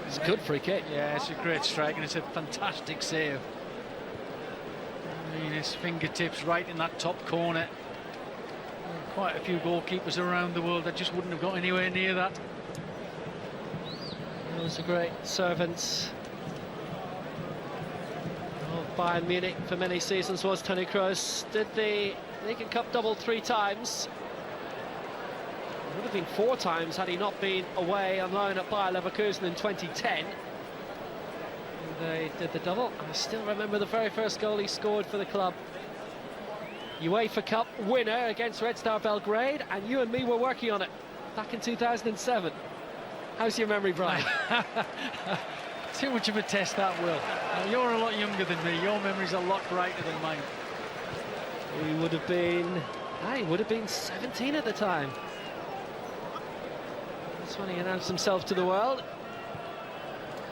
It's a good free kick. Yeah, it's a great strike and it's a fantastic save. I mean, his fingertips right in that top corner. Quite a few goalkeepers around the world that just wouldn't have got anywhere near that. He was a great servant of Bayern Munich for many seasons, was Toni Kroos. Did the League and Cup double 3 times. It would have been 4 times had he not been away on loan at Bayer Leverkusen in 2010. They did the double. I still remember the very first goal he scored for the club. UEFA Cup winner against Red Star Belgrade, and you and me were working on it back in 2007. How's your memory, Brian? Too much of a test, that, Will. Now, you're a lot younger than me. Your memory's a lot brighter than mine. He would have been 17 at the time. That's when he announced himself to the world.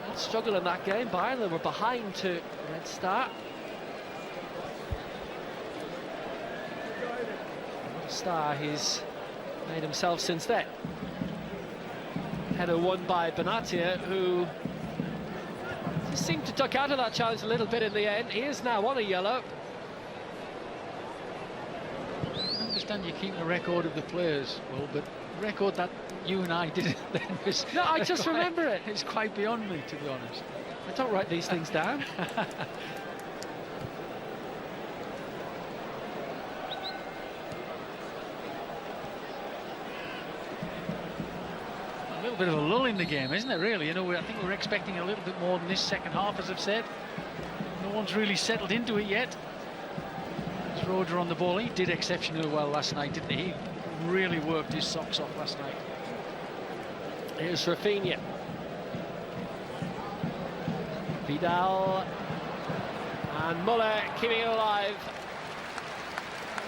He'd struggle in that game. Bayern, they were behind to Red Star. What a star he's made himself since then. Header won by Benatia, who seemed to duck out of that challenge a little bit in the end. He is now on a yellow. I understand you're keeping a record of the players, Will, but the record that you and I did then was... No, I just remember it. It's quite beyond me, to be honest. I don't write these things down. A little bit of a lull in the game, isn't it, really? You know, I think we're expecting a little bit more than this second half, as I've said. No one's really settled into it yet. Roger on the ball. He did exceptionally well last night, didn't he? He really worked his socks off last night. Here's Rafinha. Vidal and Muller keeping it alive.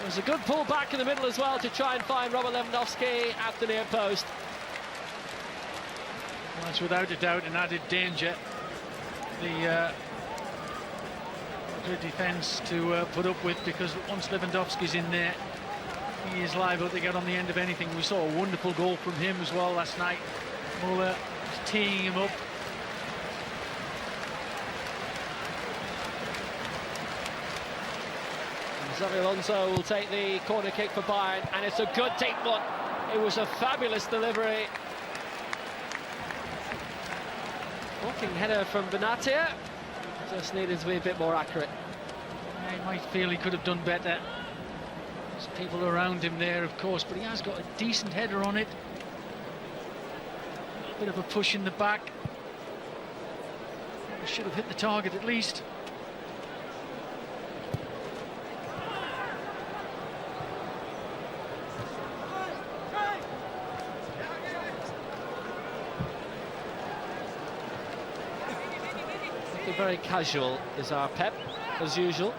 It was a good pull back in the middle as well to try and find Robert Lewandowski at the near post. Well, that's without a doubt an added danger. The defence to put up with, because once Lewandowski's in there, he is liable to get on the end of anything. We saw a wonderful goal from him as well last night. Muller teeing him up. Xabi Alonso will take the corner kick for Bayern, and it's a good deep one. It was a fabulous delivery. Walking header from Benatia. Just needed to be a bit more accurate. I might feel he could have done better. There's people around him there, of course, but he has got a decent header on it. A little bit of a push in the back. He should have hit the target at least. Very casual is our Pep, as usual.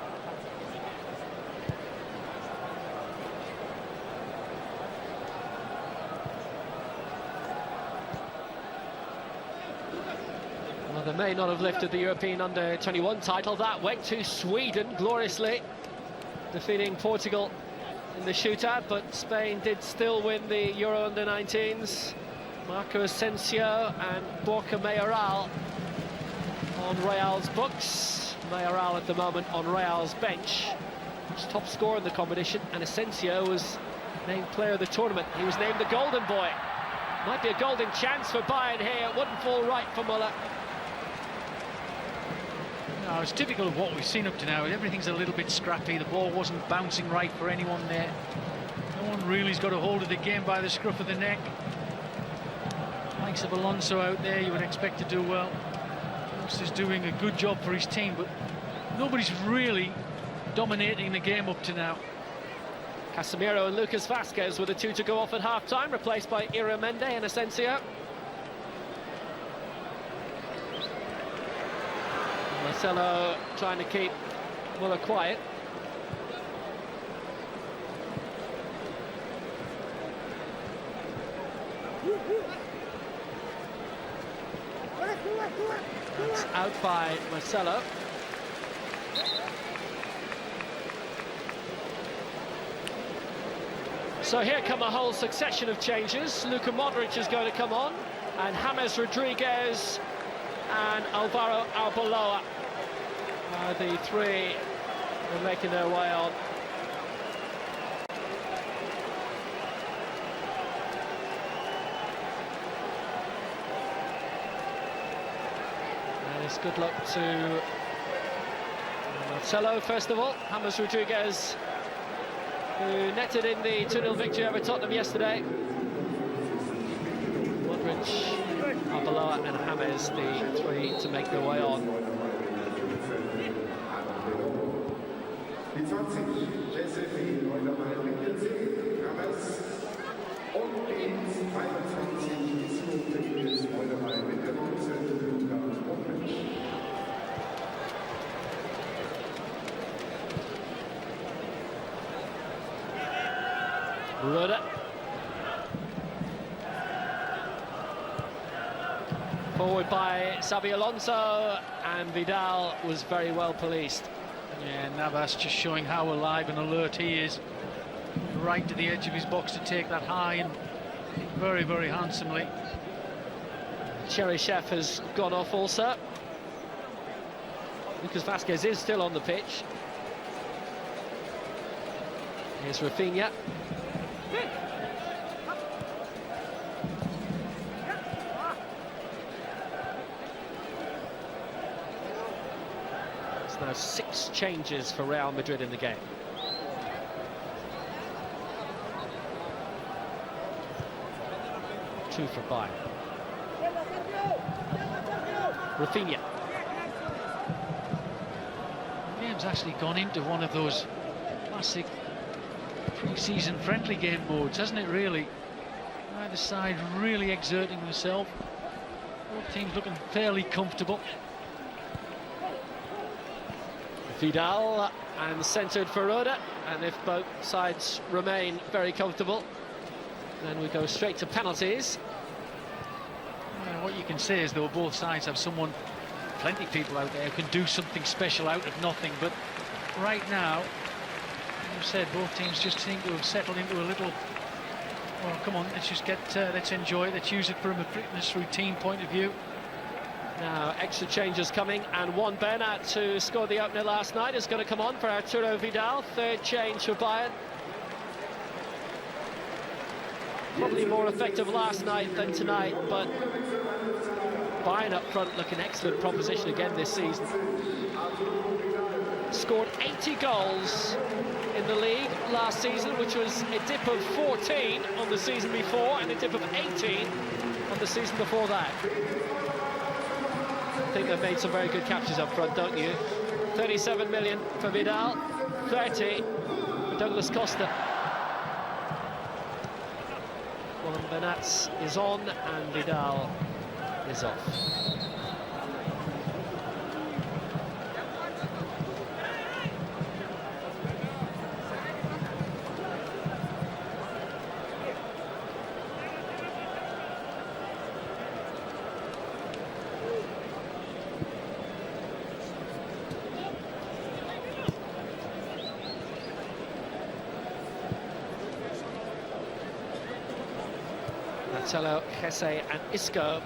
Well, they may not have lifted the European Under-21 title. That went to Sweden gloriously, defeating Portugal in the shootout, but Spain did still win the Euro Under-19s. Marco Asensio and Borja Mayoral on Real's books. Mayoral at the moment on Real's bench. He's top scorer in the competition, and Asensio was named player of the tournament. He was named the golden boy. Might be a golden chance for Bayern here. It wouldn't fall right for Muller. No, it's typical of what we've seen up to now. Everything's a little bit scrappy. The ball wasn't bouncing right for anyone there. No one really's got a hold of the game by the scruff of the neck. likes of Alonso out there, you would expect to do well. Is doing a good job for his team, but nobody's really dominating the game up to now. Casemiro and Lucas Vazquez with the 2 to go off at half-time, replaced by Iriamende and Asensio. Marcelo trying to keep Muller quiet. That's out by Marcelo. So here come a whole succession of changes. Luka Modric is going to come on, and James Rodriguez and Alvaro Arbeloa are the 3 who are making their way on. And it's good luck to Marcelo, first of all. James Rodriguez, who netted in the 2-0 victory over Tottenham yesterday. Modric, Arbeloa and James, the 3 to make their way on. Rode. Forward by Xabi Alonso, and Vidal was very well policed. Yeah, Navas just showing how alive and alert he is. Right to the edge of his box to take that high and very, very handsomely. Cherry Chef has gone off also. Lucas Vazquez is still on the pitch. Here's Rafinha. It's now 6 changes for Real Madrid in the game. Two for Bayern. Rafinha. The game's actually gone into one of those classic pre-season friendly game modes, hasn't it, really? Either side really exerting themselves. Both teams looking fairly comfortable. Vidal and centred for Rode, and if both sides remain very comfortable, then we go straight to penalties. What you can say is, though, both sides have someone, plenty of people out there who can do something special out of nothing, but right now, as you said, both teams just seem to have settled into a little, well, come on, let's just get, let's enjoy it, let's use it from a fitness routine point of view. Now, extra changes coming, and Juan Bernat, who scored the opener last night, is going to come on for Arturo Vidal. 3rd change for Bayern. Probably more effective last night than tonight, but Bayern up front looking excellent proposition again this season. Scored 80 goals in the league last season, which was a dip of 14 on the season before and a dip of 18 on the season before that. I think they've made some very good captures up front, don't you? 37 million for Vidal, 30 for Douglas Costa. Juan Bernat is on and Vidal is off. Marcelo, Jesse and Isco,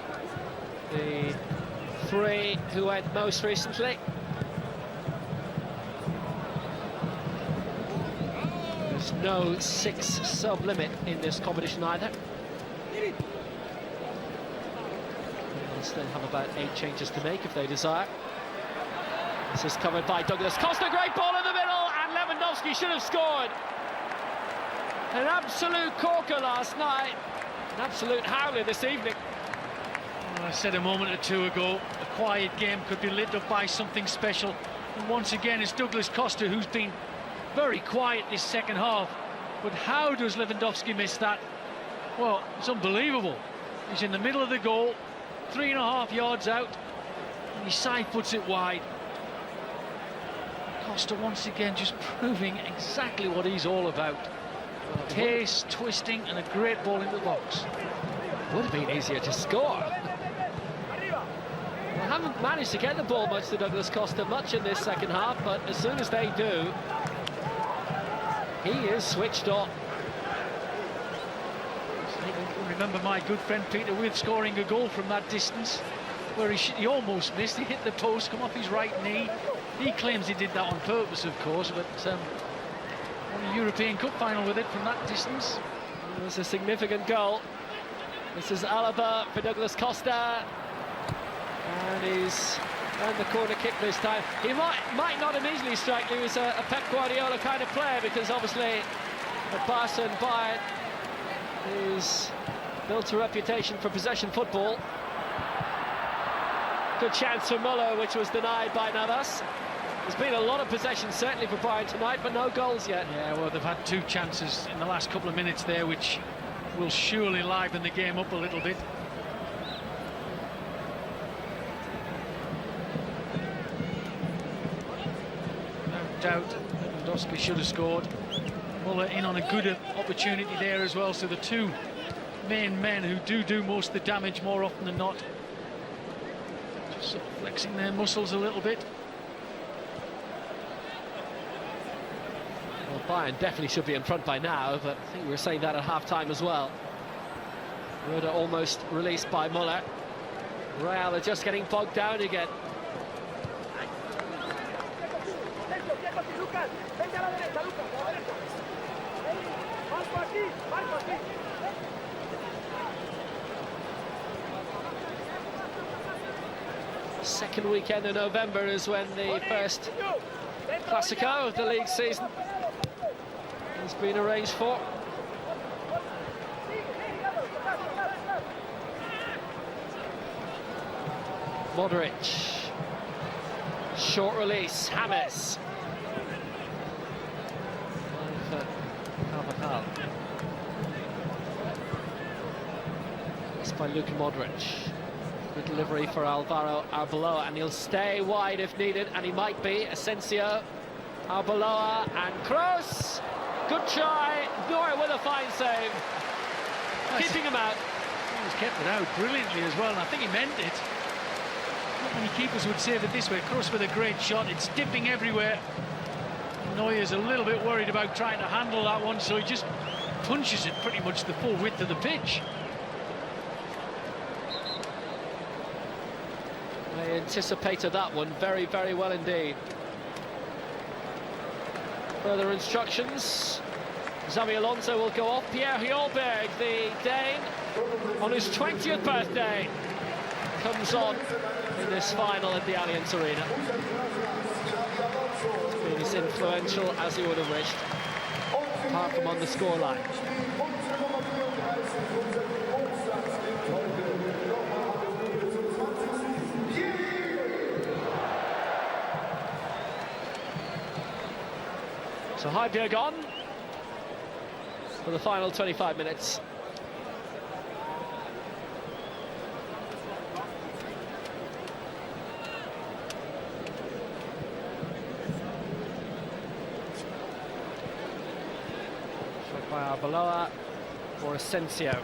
the 3 who went most recently. There's no 6 sub-limit in this competition either. They'll still have about 8 changes to make if they desire. This is covered by Douglas Costa, great ball in the middle, and Lewandowski should have scored. An absolute corker last night. An absolute howler this evening. I said a moment or two ago, a quiet game could be lit up by something special. And once again, it's Douglas Costa who's been very quiet this second half. But how does Lewandowski miss that? Well, it's unbelievable. He's in the middle of the goal, 3.5 yards out, and he side puts it wide. Costa once again just proving exactly what he's all about. Pace, twisting, and a great ball in the box. Would have been easier to score. Well, haven't managed to get the ball much to Douglas Costa much in this second half, but as soon as they do, he is switched on. I remember my good friend Peter With scoring a goal from that distance, where he almost missed. He hit the post, come off his right knee. He claims he did that on purpose, of course, but won a European Cup final with it from that distance. It was a significant goal. This is Alaba for Douglas Costa, and he's earned the corner kick this time. He might not immediately strike. He was a Pep Guardiola kind of player, because obviously at Barca and Bayern he's built a reputation for possession football. Good chance for Muller, which was denied by Navas. There's been a lot of possession, certainly for Bayern tonight, but no goals yet. Yeah, well, they've had 2 chances in the last couple of minutes there, which will surely liven the game up a little bit. No doubt Lewandowski should have scored. Muller in on a good opportunity there as well, so the 2 main men who do most of the damage more often than not, just sort of flexing their muscles a little bit. Well, Bayern definitely should be in front by now, but I think we were saying that at half-time as well. Roda almost released by Muller. Real are just getting bogged down again. Second weekend of November is when the first Classico of the league season has been arranged for. Modric. Short release, James. Carvajal. It's by Luka Modric. Good delivery for Alvaro Arbeloa, and he'll stay wide if needed, and he might be. Asensio, Arbeloa, and Kroos. Good try, Neuer with a fine save. Keeping him out. He's kept it out brilliantly as well, and I think he meant it. Not many keepers would save it this way. Kroos with a great shot, it's dipping everywhere. Neuer's a little bit worried about trying to handle that one, so he just punches it pretty much the full width of the pitch. They anticipated that one very, very well indeed. Further instructions. Xabi Alonso will go off. Pierre Hjulberg, the Dane, on his 20th birthday, comes on in this final at the Allianz Arena. He's been as influential as he would have wished, apart from on the scoreline. So Hjulberg on for the final 25 minutes. Shot by Arbeloa for Asensio,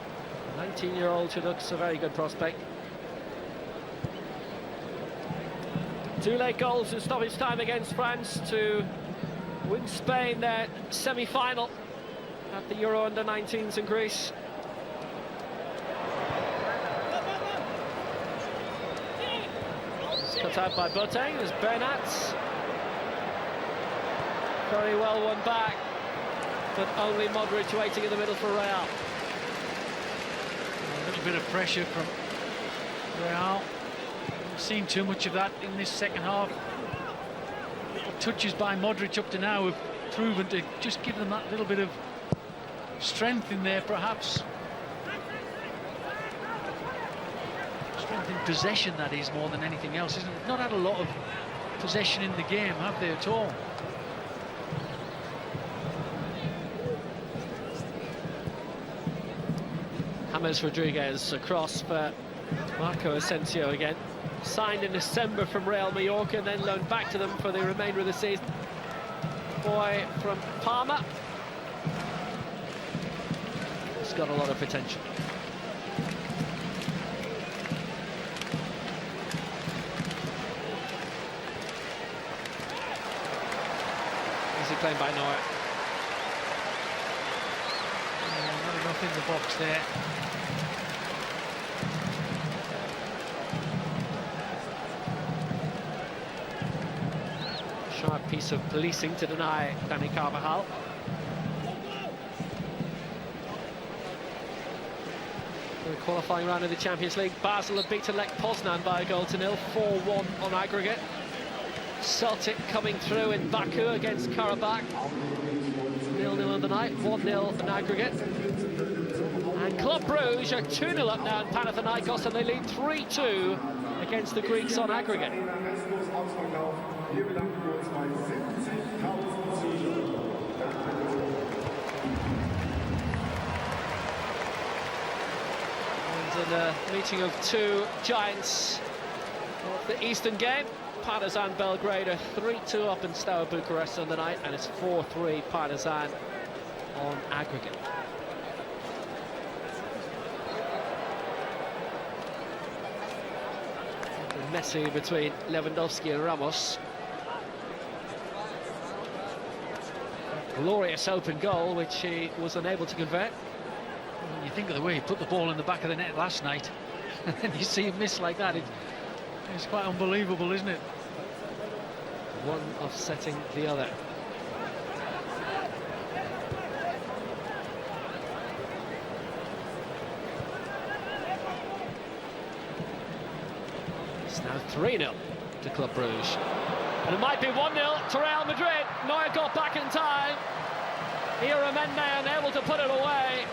19-year-old who looks a very good prospect. 2 late goals in stoppage time against France to win Spain their semi-final at the Euro Under-19s in Greece. It's cut out by Boateng. There's Bernat. Very well won back, but only Modric waiting in the middle for Real. A little bit of pressure from Real. Haven't seen too much of that in this second half. Touches by Modric up to now have proven to just give them that little bit of strength in there, perhaps. Strength in possession, that is, more than anything else, isn't it? Not had a lot of possession in the game, have they, at all? James Rodriguez across for Marco Asensio again. Signed in December from Real Mallorca and then loaned back to them for the remainder of the season. Boy from Parma. He's got a lot of potential. Easy claim by Neuer. Not enough in the box there. Sharp piece of policing to deny Dani Carvajal. The qualifying round of the Champions League, Basel have beaten Lech Poznan by a goal to nil, 4-1 on aggregate. Celtic coming through in Baku against Karabakh, 0-0 on the night, 1-0 on aggregate. And Club Brugge are 2-0 up now in Panathinaikos, and they lead 3-2 against the Greeks on aggregate. And in a meeting of two giants of the Eastern game, Partizan Belgrade are 3-2 up in Steaua Bucharest on the night, and it's 4-3 Partizan on aggregate. Messy between Lewandowski and Ramos. Glorious open goal, which he was unable to convert. When you think of the way he put the ball in the back of the net last night, and then you see him miss like that, it's quite unbelievable, isn't it? One offsetting the other. It's now 3-0 to Club Brugge. And it might be 1-0 to Real Madrid. Neuer got back in time. Ieremende unable to put it away.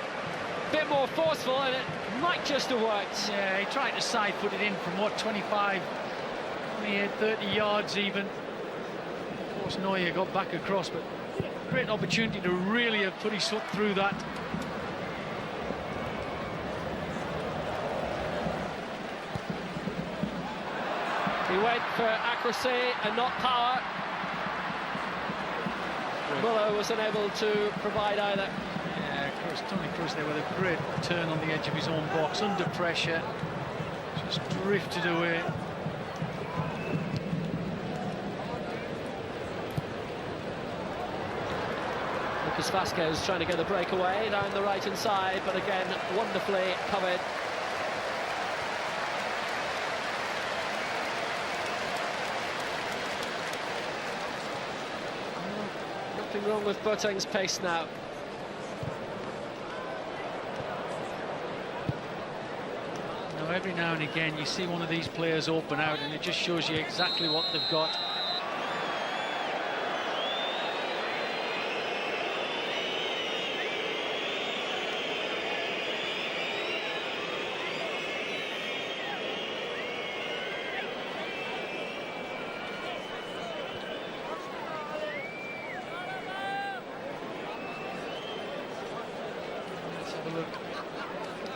Bit more forceful, and it might just have worked. Yeah, he tried to side-foot it in from, what, 25, 28, 30 yards even. Of course, Neuer got back across, but great opportunity to really have put his foot through that. He went for accuracy and not power. Muller was unable to provide either. Yeah, Toni Kroos there with a great turn on the edge of his own box, under pressure, just drifted away. Lucas Vazquez trying to get the breakaway down the right-hand side, but again, wonderfully covered. Nothing wrong with Boateng's pace now. Now, every now and again you see one of these players open out, and it just shows you exactly what they've got.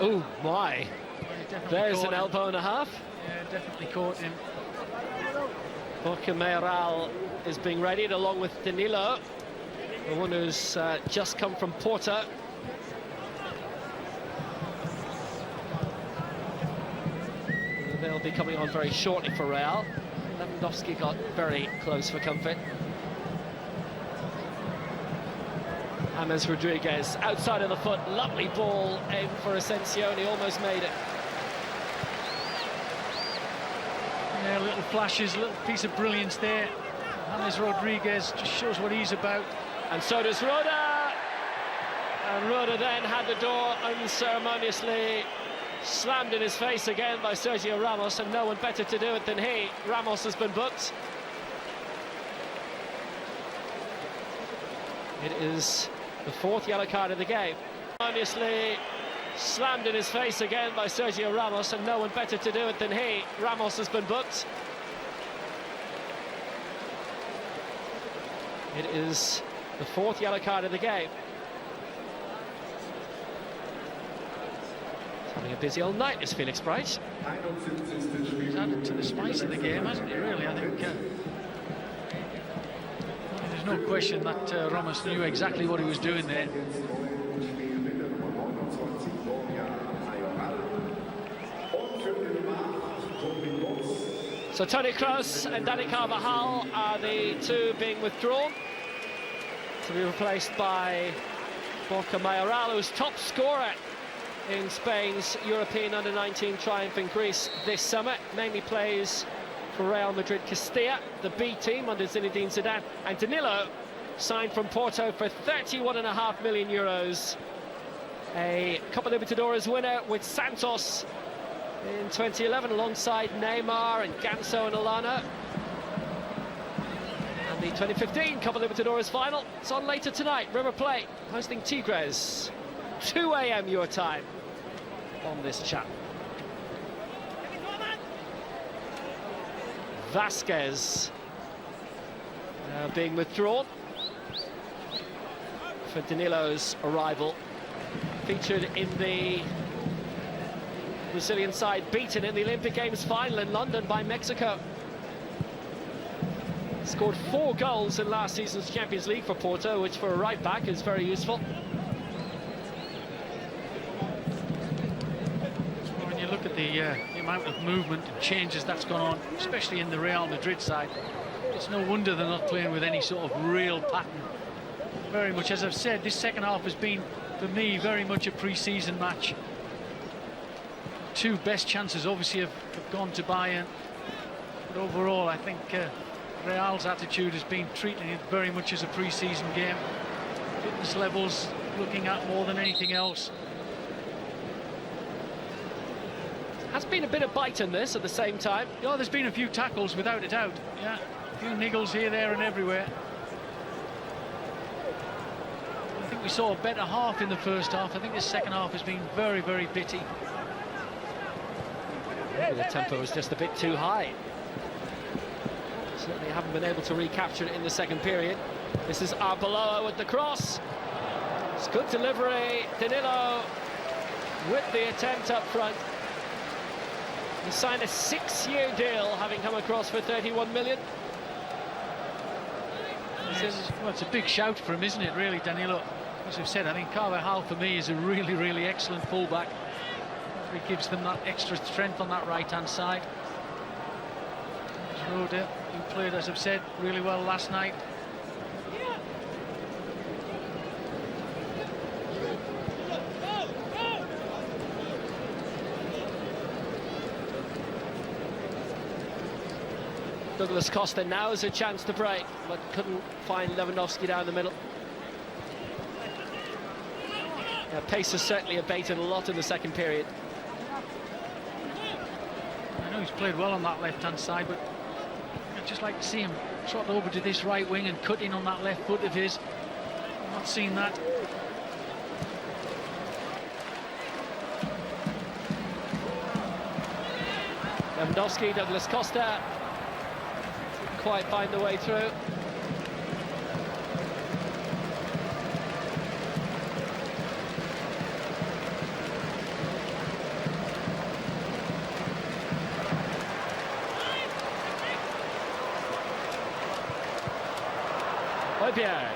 Oh my, there's an elbow and a half. Yeah, definitely caught him. Jorge Mayoral is being readied along with Danilo, the one who's just come from Porto. They'll be coming on very shortly for Real. Lewandowski got very close for comfort. James Rodriguez outside of the foot, lovely ball aimed for Asensio, and he almost made it. Yeah, little flashes, a little piece of brilliance there. James Rodriguez just shows what he's about. And so does Rode. And Rode then had the door unceremoniously slammed in his face again by Sergio Ramos, and no one better to do it than he. Ramos has been booked. It is the fourth yellow card of the game. Unceremoniously Slammed in his face again by Sergio Ramos, and no one better to do it than he. Ramos has been booked. It is the 4th yellow card of the game. It's having a busy old night, is Felix Bright. He's added to the spice of the game, hasn't he, really? I think there's no question that Ramos knew exactly what he was doing there. So Toni Kroos and Dani Carvajal are the two being withdrawn to be replaced by Borja Mayoral, who's top scorer in Spain's European Under-19 triumph in Greece this summer. Mainly plays for Real Madrid Castilla, the B team under Zinedine Zidane. And Danilo, signed from Porto for €31.5 million. A Copa Libertadores winner with Santos in 2011 alongside Neymar and Ganso and Alana. And the 2015 Copa Libertadores final, it's on later tonight. River Plate hosting Tigres. 2 a.m. your time on this channel. Vasquez being withdrawn for Danilo's arrival. Featured in the Brazilian side, beaten in the Olympic Games final in London by Mexico. Scored 4 goals in last season's Champions League for Porto, which for a right-back is very useful. When you look at the amount of movement and changes that's gone on, especially in the Real Madrid side, it's no wonder they're not playing with any sort of real pattern. Very much, as I've said, this second half has been, for me, very much a pre-season match. 2 best chances obviously have gone to Bayern, but overall I think Real's attitude has been treating it very much as a pre-season game. Fitness levels looking at more than anything else. Has been a bit of bite in this at the same time. Yeah, there's been a few tackles without a doubt. Yeah, a few niggles here, there and everywhere. I think we saw a better half in the first half. I think this second half has been very, very bitty. Maybe the tempo was just a bit too high. Certainly haven't been able to recapture it in the second period. This is Arbeloa with the cross. It's good delivery. Danilo with the attempt up front. He signed a 6-year deal, having come across for 31 million. Well, it's a big shout for him, isn't it, really, Danilo? As we've said, I think Carvajal, for me, is a really, really excellent fullback. He gives them that extra strength on that right-hand side. There's Rode, who played, as I've said, really well last night. Douglas Costa now has a chance to break, but couldn't find Lewandowski down the middle. Yeah, pace has certainly abated a lot in the second period. I know he's played well on that left-hand side, but I'd just like to see him trot over to this right wing and cut in on that left foot of his. I've not seen that. Lewandowski, Douglas Costa. Didn't quite find the way through. Bayern.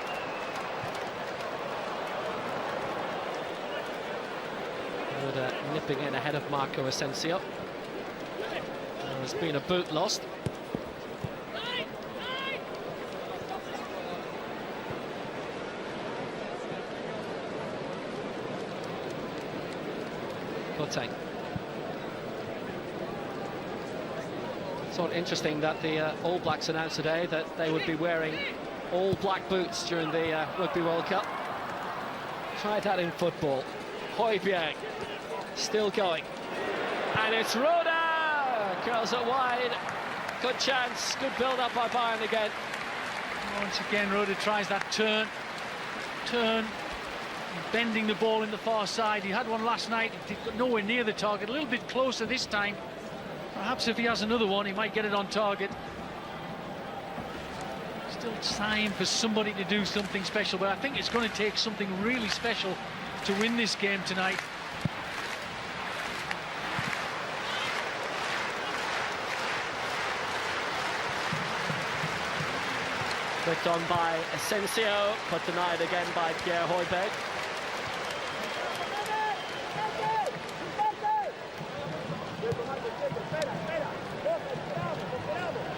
Nipping in ahead of Marco Asensio. There's been a boot lost. Boateng. So interesting that the All Blacks announced today that they would be wearing all black boots during the Rugby World Cup. Try that in football. Højbjerg still going, and it's Roda, curls it wide. Good chance, good build up by Bayern again. Once again Roda tries that turn, bending the ball in the far side. He had one last night, he got nowhere near the target, a little bit closer this time. Perhaps if he has another one, he might get it on target. Still time for somebody to do something special, but I think it's going to take something really special to win this game tonight. Flicked on by Asensio, but denied again by Pierre Højbjerg.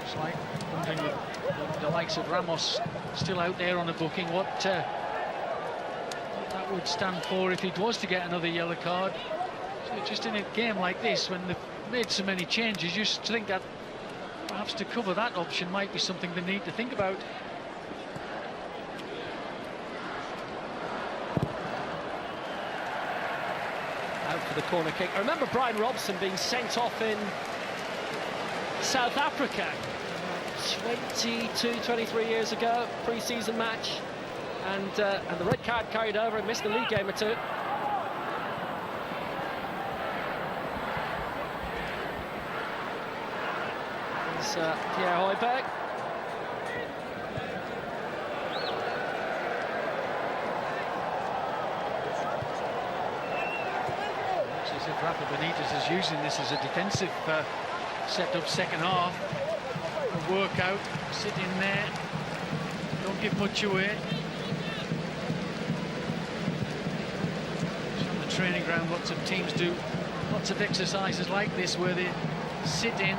It's like wondering with the likes of Ramos still out there on the booking, what that would stand for if he was to get another yellow card. So just in a game like this, when they've made so many changes, you just think that perhaps to cover that option might be something they need to think about. Out for the corner kick. I remember Brian Robson being sent off in South Africa 22, 23 years ago, pre-season match, and the red card carried over and missed the league game or two. There's Pierre Højbjerg. Rafa Benitez is using this as a defensive set-up second half. A workout, sit in there, don't give much away. On the training ground, lots of teams do lots of exercises like this where they sit in.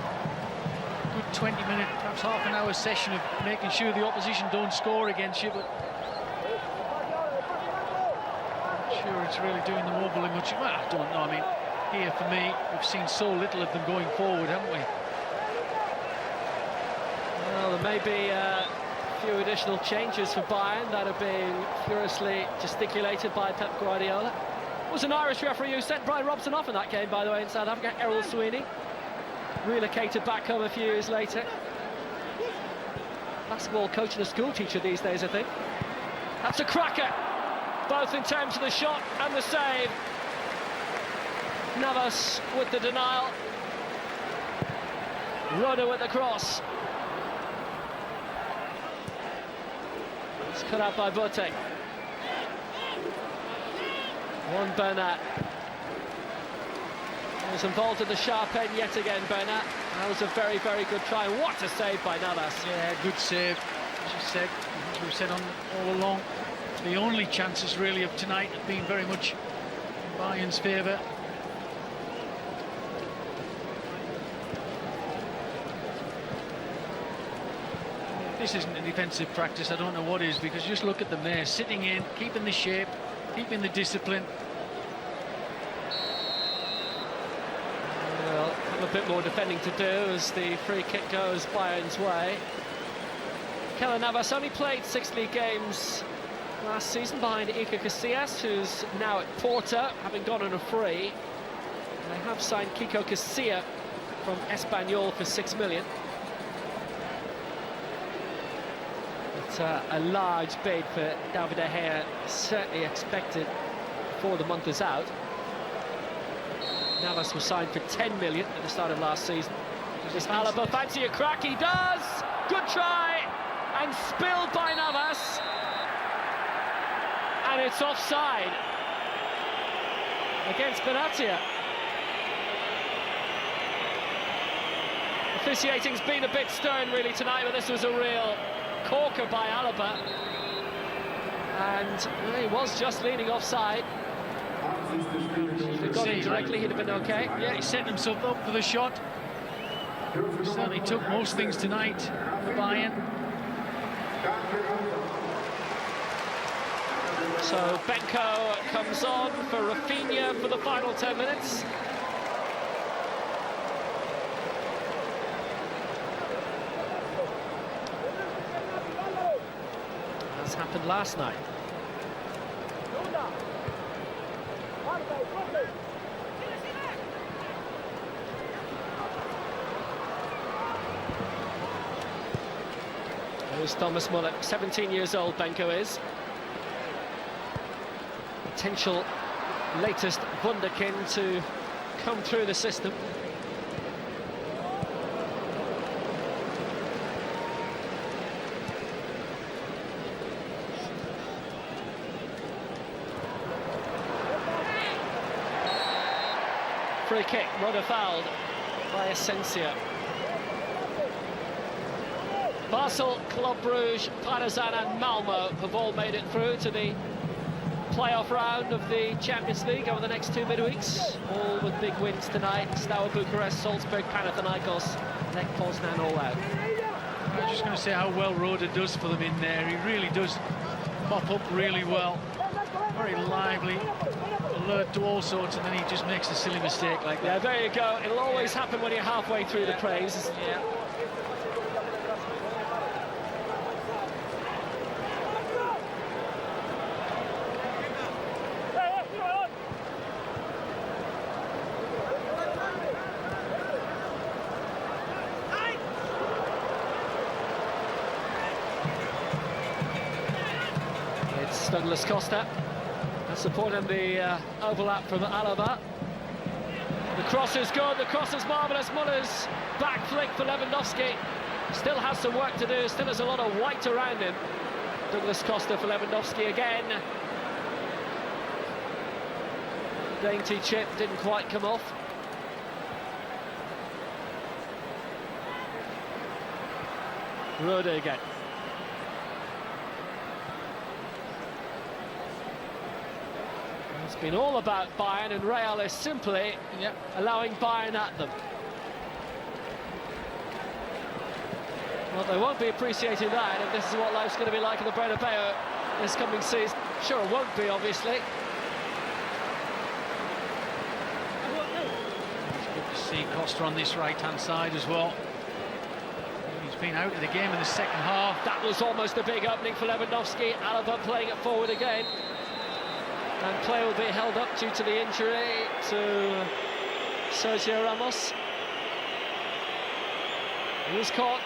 Good 20-minute, perhaps half an hour session of making sure the opposition don't score against you, but I'm not sure it's really doing them overly much. Well, I don't know, I mean, here for me, we've seen so little of them going forward, haven't we? Well, there may be a few additional changes for Bayern that are being furiously gesticulated by Pep Guardiola. It was an Irish referee who sent Brian Robson off in that game, by the way, in South Africa, Errol Sweeney. Relocated back home a few years later. Basketball coach and a school teacher these days, I think. That's a cracker, both in terms of the shot and the save. Navas with the denial. Roda with the cross. It's cut out by Bote. One Bernat. He was involved in the sharp end yet again, Bernat. That was a very, very good try. What a save by Navas. Yeah, good save. As you said, as we've said all along, the only chances really of tonight have been very much in Bayern's favour. This isn't a defensive practice, I don't know what is, because just look at them there, sitting in, keeping the shape, keeping the discipline. Well, have a bit more defending to do as the free kick goes Bayern's way. Keylor Navas only played 6 league games last season behind Iker Casillas, who's now at Porto, having gone on a free. They have signed Kiko Casilla from Espanyol for 6 million. A large bid for David De Gea certainly expected before the month is out. Navas was signed for 10 million at the start of last season. Does Alaba fancy a crack? He does! Good try! And spilled by Navas. And it's offside against Benatia. Officiating's been a bit stern really tonight, but this was a real corker by Alaba, and he was just leaning offside. If he'd got it directly, he'd have been okay. Yeah, he set himself up for the shot. He certainly took most things tonight for Bayern. So Benko comes on for Rafinha for the final 10 minutes. Happened last night. There's Thomas Muller, 17 years old Benko is. potential latest wunderkind to come through the system. Free kick, rather fouled by Asensio. Basel, Club Brugge, Partizan and Malmo have all made it through to the playoff round of the Champions League over the next 2 midweeks. All with big wins tonight. Steaua Bucharest, Salzburg, Panathinaikos, Lech Poznan all out. I was just going to say how well Roda does for them in there. He really does mop up really well. Very lively, alert to all sorts, and then he just makes a silly mistake like that. Yeah, there you go. It'll always happen when you're halfway through the praise. Yeah. It's Douglas Costa supporting the overlap from Alaba. The cross is good, the cross is marvellous. Muller's back flick for Lewandowski. Still has some work to do, still has a lot of white around him. Douglas Costa for Lewandowski again. Dainty chip, didn't quite come off. Rode again. It's been all about Bayern, and Real is simply allowing Bayern at them. Well, they won't be appreciating that if this is what life's going to be like in the Bernabeu this coming season. Sure, it won't be, obviously. It's good to see Costa on this right-hand side as well. He's been out of the game in the second half. That was almost a big opening for Lewandowski. Alaba playing it forward again. And play will be held up due to the injury to Sergio Ramos. He was caught.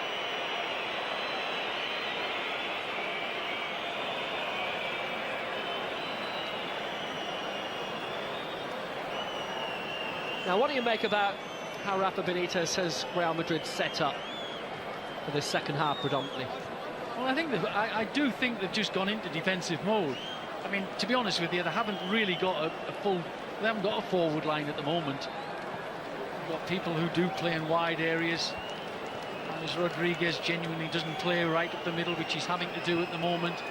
Now, what do you make about how Rafa Benitez has Real Madrid set up for the second half predominantly? Well, I think I do think they've just gone into defensive mode. I mean, to be honest with you, they haven't really got they haven't got a forward line at the moment. They've got people who do play in wide areas. As Rodriguez genuinely doesn't play right up the middle, which he's having to do at the moment.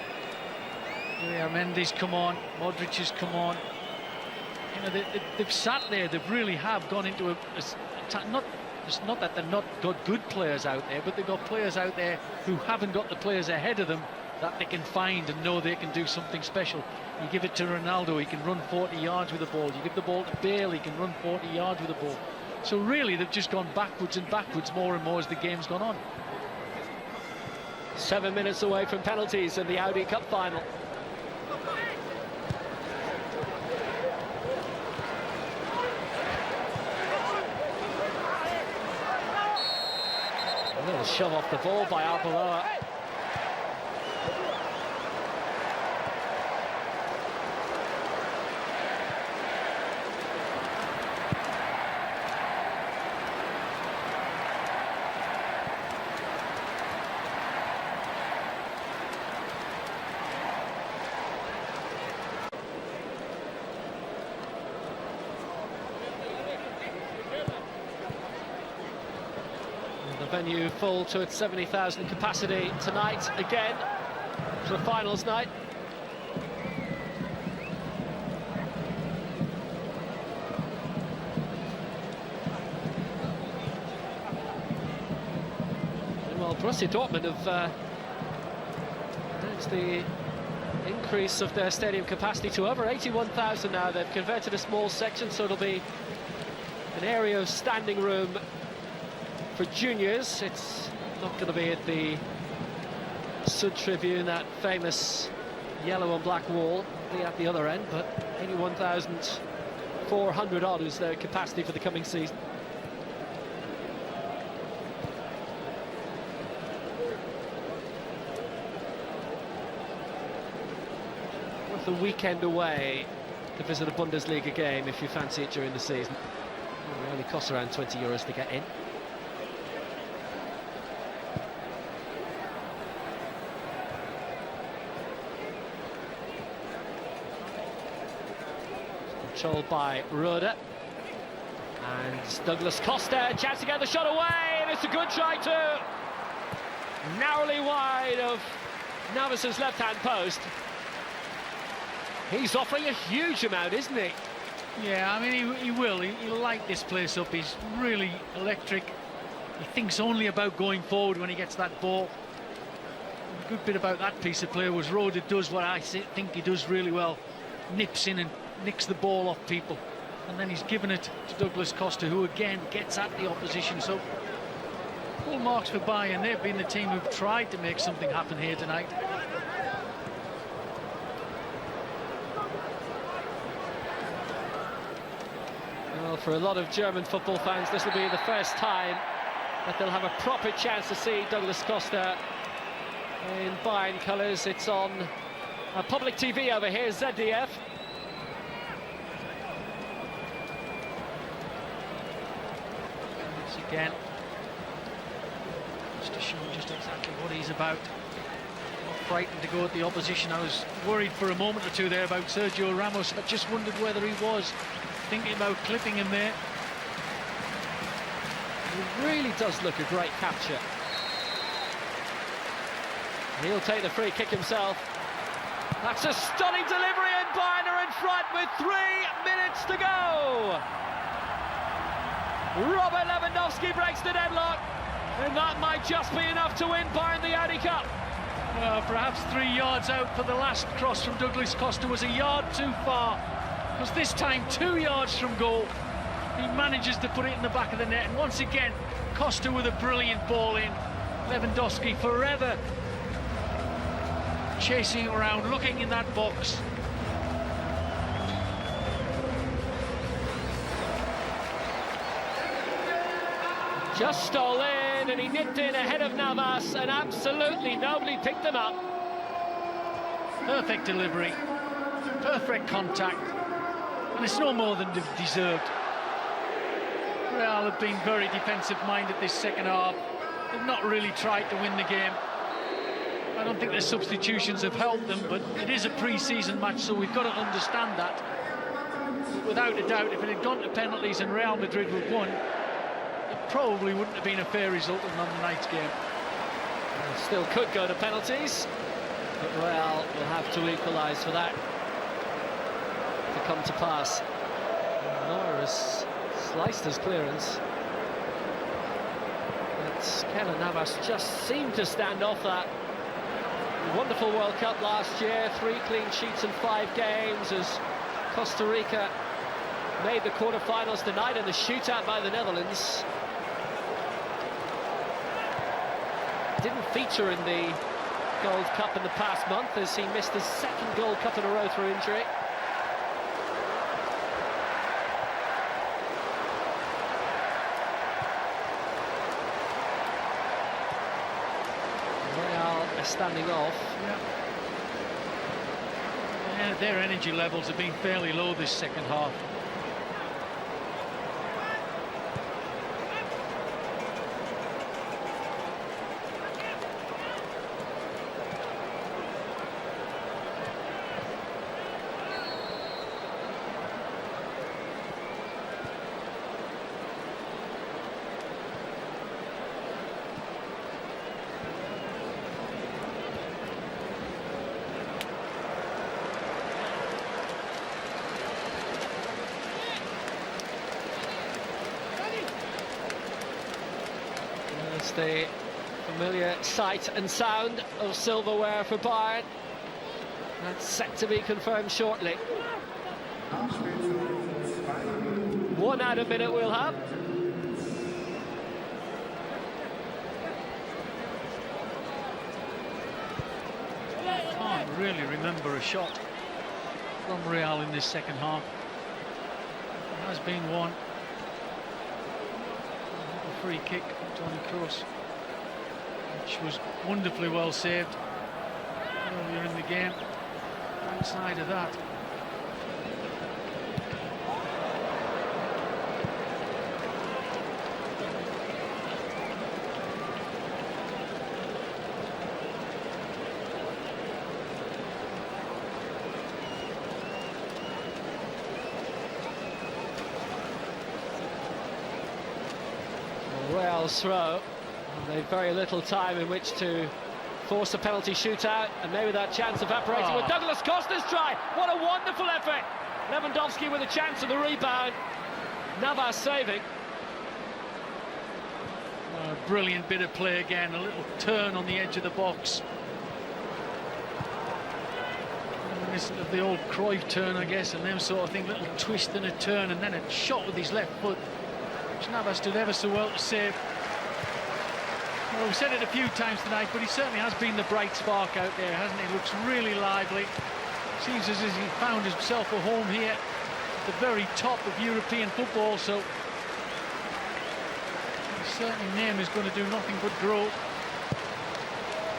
Mendy's come on, Modric has come on. You know, they've sat there, they really have gone into it's not that they're not got good players out there, but they've got players out there who haven't got the players ahead of them that they can find and know they can do something special. You give it to Ronaldo, he can run 40 yards with the ball. You give the ball to Bale, he can run 40 yards with the ball. So really, they've just gone backwards and backwards more and more as the game's gone on. 7 minutes away from penalties in the Audi Cup final. A little shove off the ball by Arbeloa. The venue full to its 70,000 capacity tonight again for the finals night. Well, Borussia Dortmund have announced the increase of their stadium capacity to over 81,000 now. They've converted a small section, so it'll be an area of standing room for juniors. It's not going to be at the Sud Tribune, that famous yellow and black wall. It'll be at the other end, but 81,400 odd is their capacity for the coming season. With the weekend away, to visit a Bundesliga game if you fancy it during the season. Well, it only costs around 20 euros to get in. Controlled by Rode. And Douglas Costa, chance to get the shot away, and it's a good try too. Narrowly wide of Navas's left-hand post. He's offering a huge amount, isn't he? Yeah, I mean, he will. He'll light this place up. He's really electric. He thinks only about going forward when he gets that ball. The good bit about that piece of play was Rode does what I think he does really well. Nips in and nicks the ball off people. And then he's given it to Douglas Costa, who again gets at the opposition. So, full marks for Bayern. They've been the team who've tried to make something happen here tonight. Well, for a lot of German football fans, this will be the first time that they'll have a proper chance to see Douglas Costa in Bayern colours. It's on public TV over here, ZDF. Once again, just to show just exactly what he's about. Not frightened to go at the opposition. I was worried for a moment or two there about Sergio Ramos. I just wondered whether he was thinking about clipping him there. It really does look a great capture. He'll take the free kick himself. That's a stunning delivery, and Bayern are in front with 3 minutes to go. Robert Lewandowski breaks the deadlock, and that might just be enough to win Bayern the Audi Cup. Well, perhaps 3 yards out for the last cross from Douglas Costa was a yard too far. Because this time 2 yards from goal, he manages to put it in the back of the net. And once again, Costa with a brilliant ball in. Lewandowski forever chasing around, looking in that box. Just stole in, and he nipped in ahead of Navas, and absolutely nobody picked them up. Perfect delivery, perfect contact, and it's no more than deserved. Real have been very defensive-minded this second half. They've not really tried to win the game. I don't think their substitutions have helped them, but it is a pre-season match, so we've got to understand that. Without a doubt, if it had gone to penalties and Real Madrid had won, it probably wouldn't have been a fair result in Monday night's game. Still could go to penalties, but Real will have to equalise for that to come to pass. Neuer has sliced his clearance. But Keylor Navas just seemed to stand off that. Wonderful World Cup last year, 3 clean sheets in 5 games as Costa Rica made the quarter-finals tonight in the shootout by the Netherlands. Didn't feature in the Gold Cup in the past month as he missed his 2nd Gold Cup in a row through injury. Standing off. Yeah, their energy levels have been fairly low this second half. It's the familiar sight and sound of silverware for Bayern. That's set to be confirmed shortly. 1 added minute we'll have. I can't really remember a shot from Real in this second half. There has been one. A free kick from Toni Kroos, which was wonderfully well saved earlier in the game. Outside of that, Bale's throw. They've very little time in which to force a penalty shootout, and maybe that chance evaporating with Douglas Costa's try. What a wonderful effort! Lewandowski with a chance of the rebound. Navas saving. A brilliant bit of play again, a little turn on the edge of the box. Reminiscent of the old Cruyff turn, I guess, and them sort of thing. Little twist and a turn, and then a shot with his left foot, which Navas did ever so well to save. Well, we've said it a few times tonight, but he certainly has been the bright spark out there, hasn't he? Looks really lively. Seems as if he found himself a home here at the very top of European football, so his certain name is going to do nothing but grow.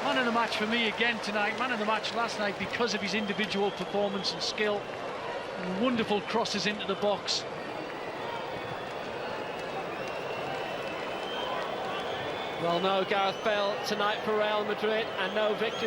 Man of the match for me again tonight, man of the match last night because of his individual performance and skill. And wonderful crosses into the box. Well, no Gareth Bale tonight for Real Madrid, and no victory.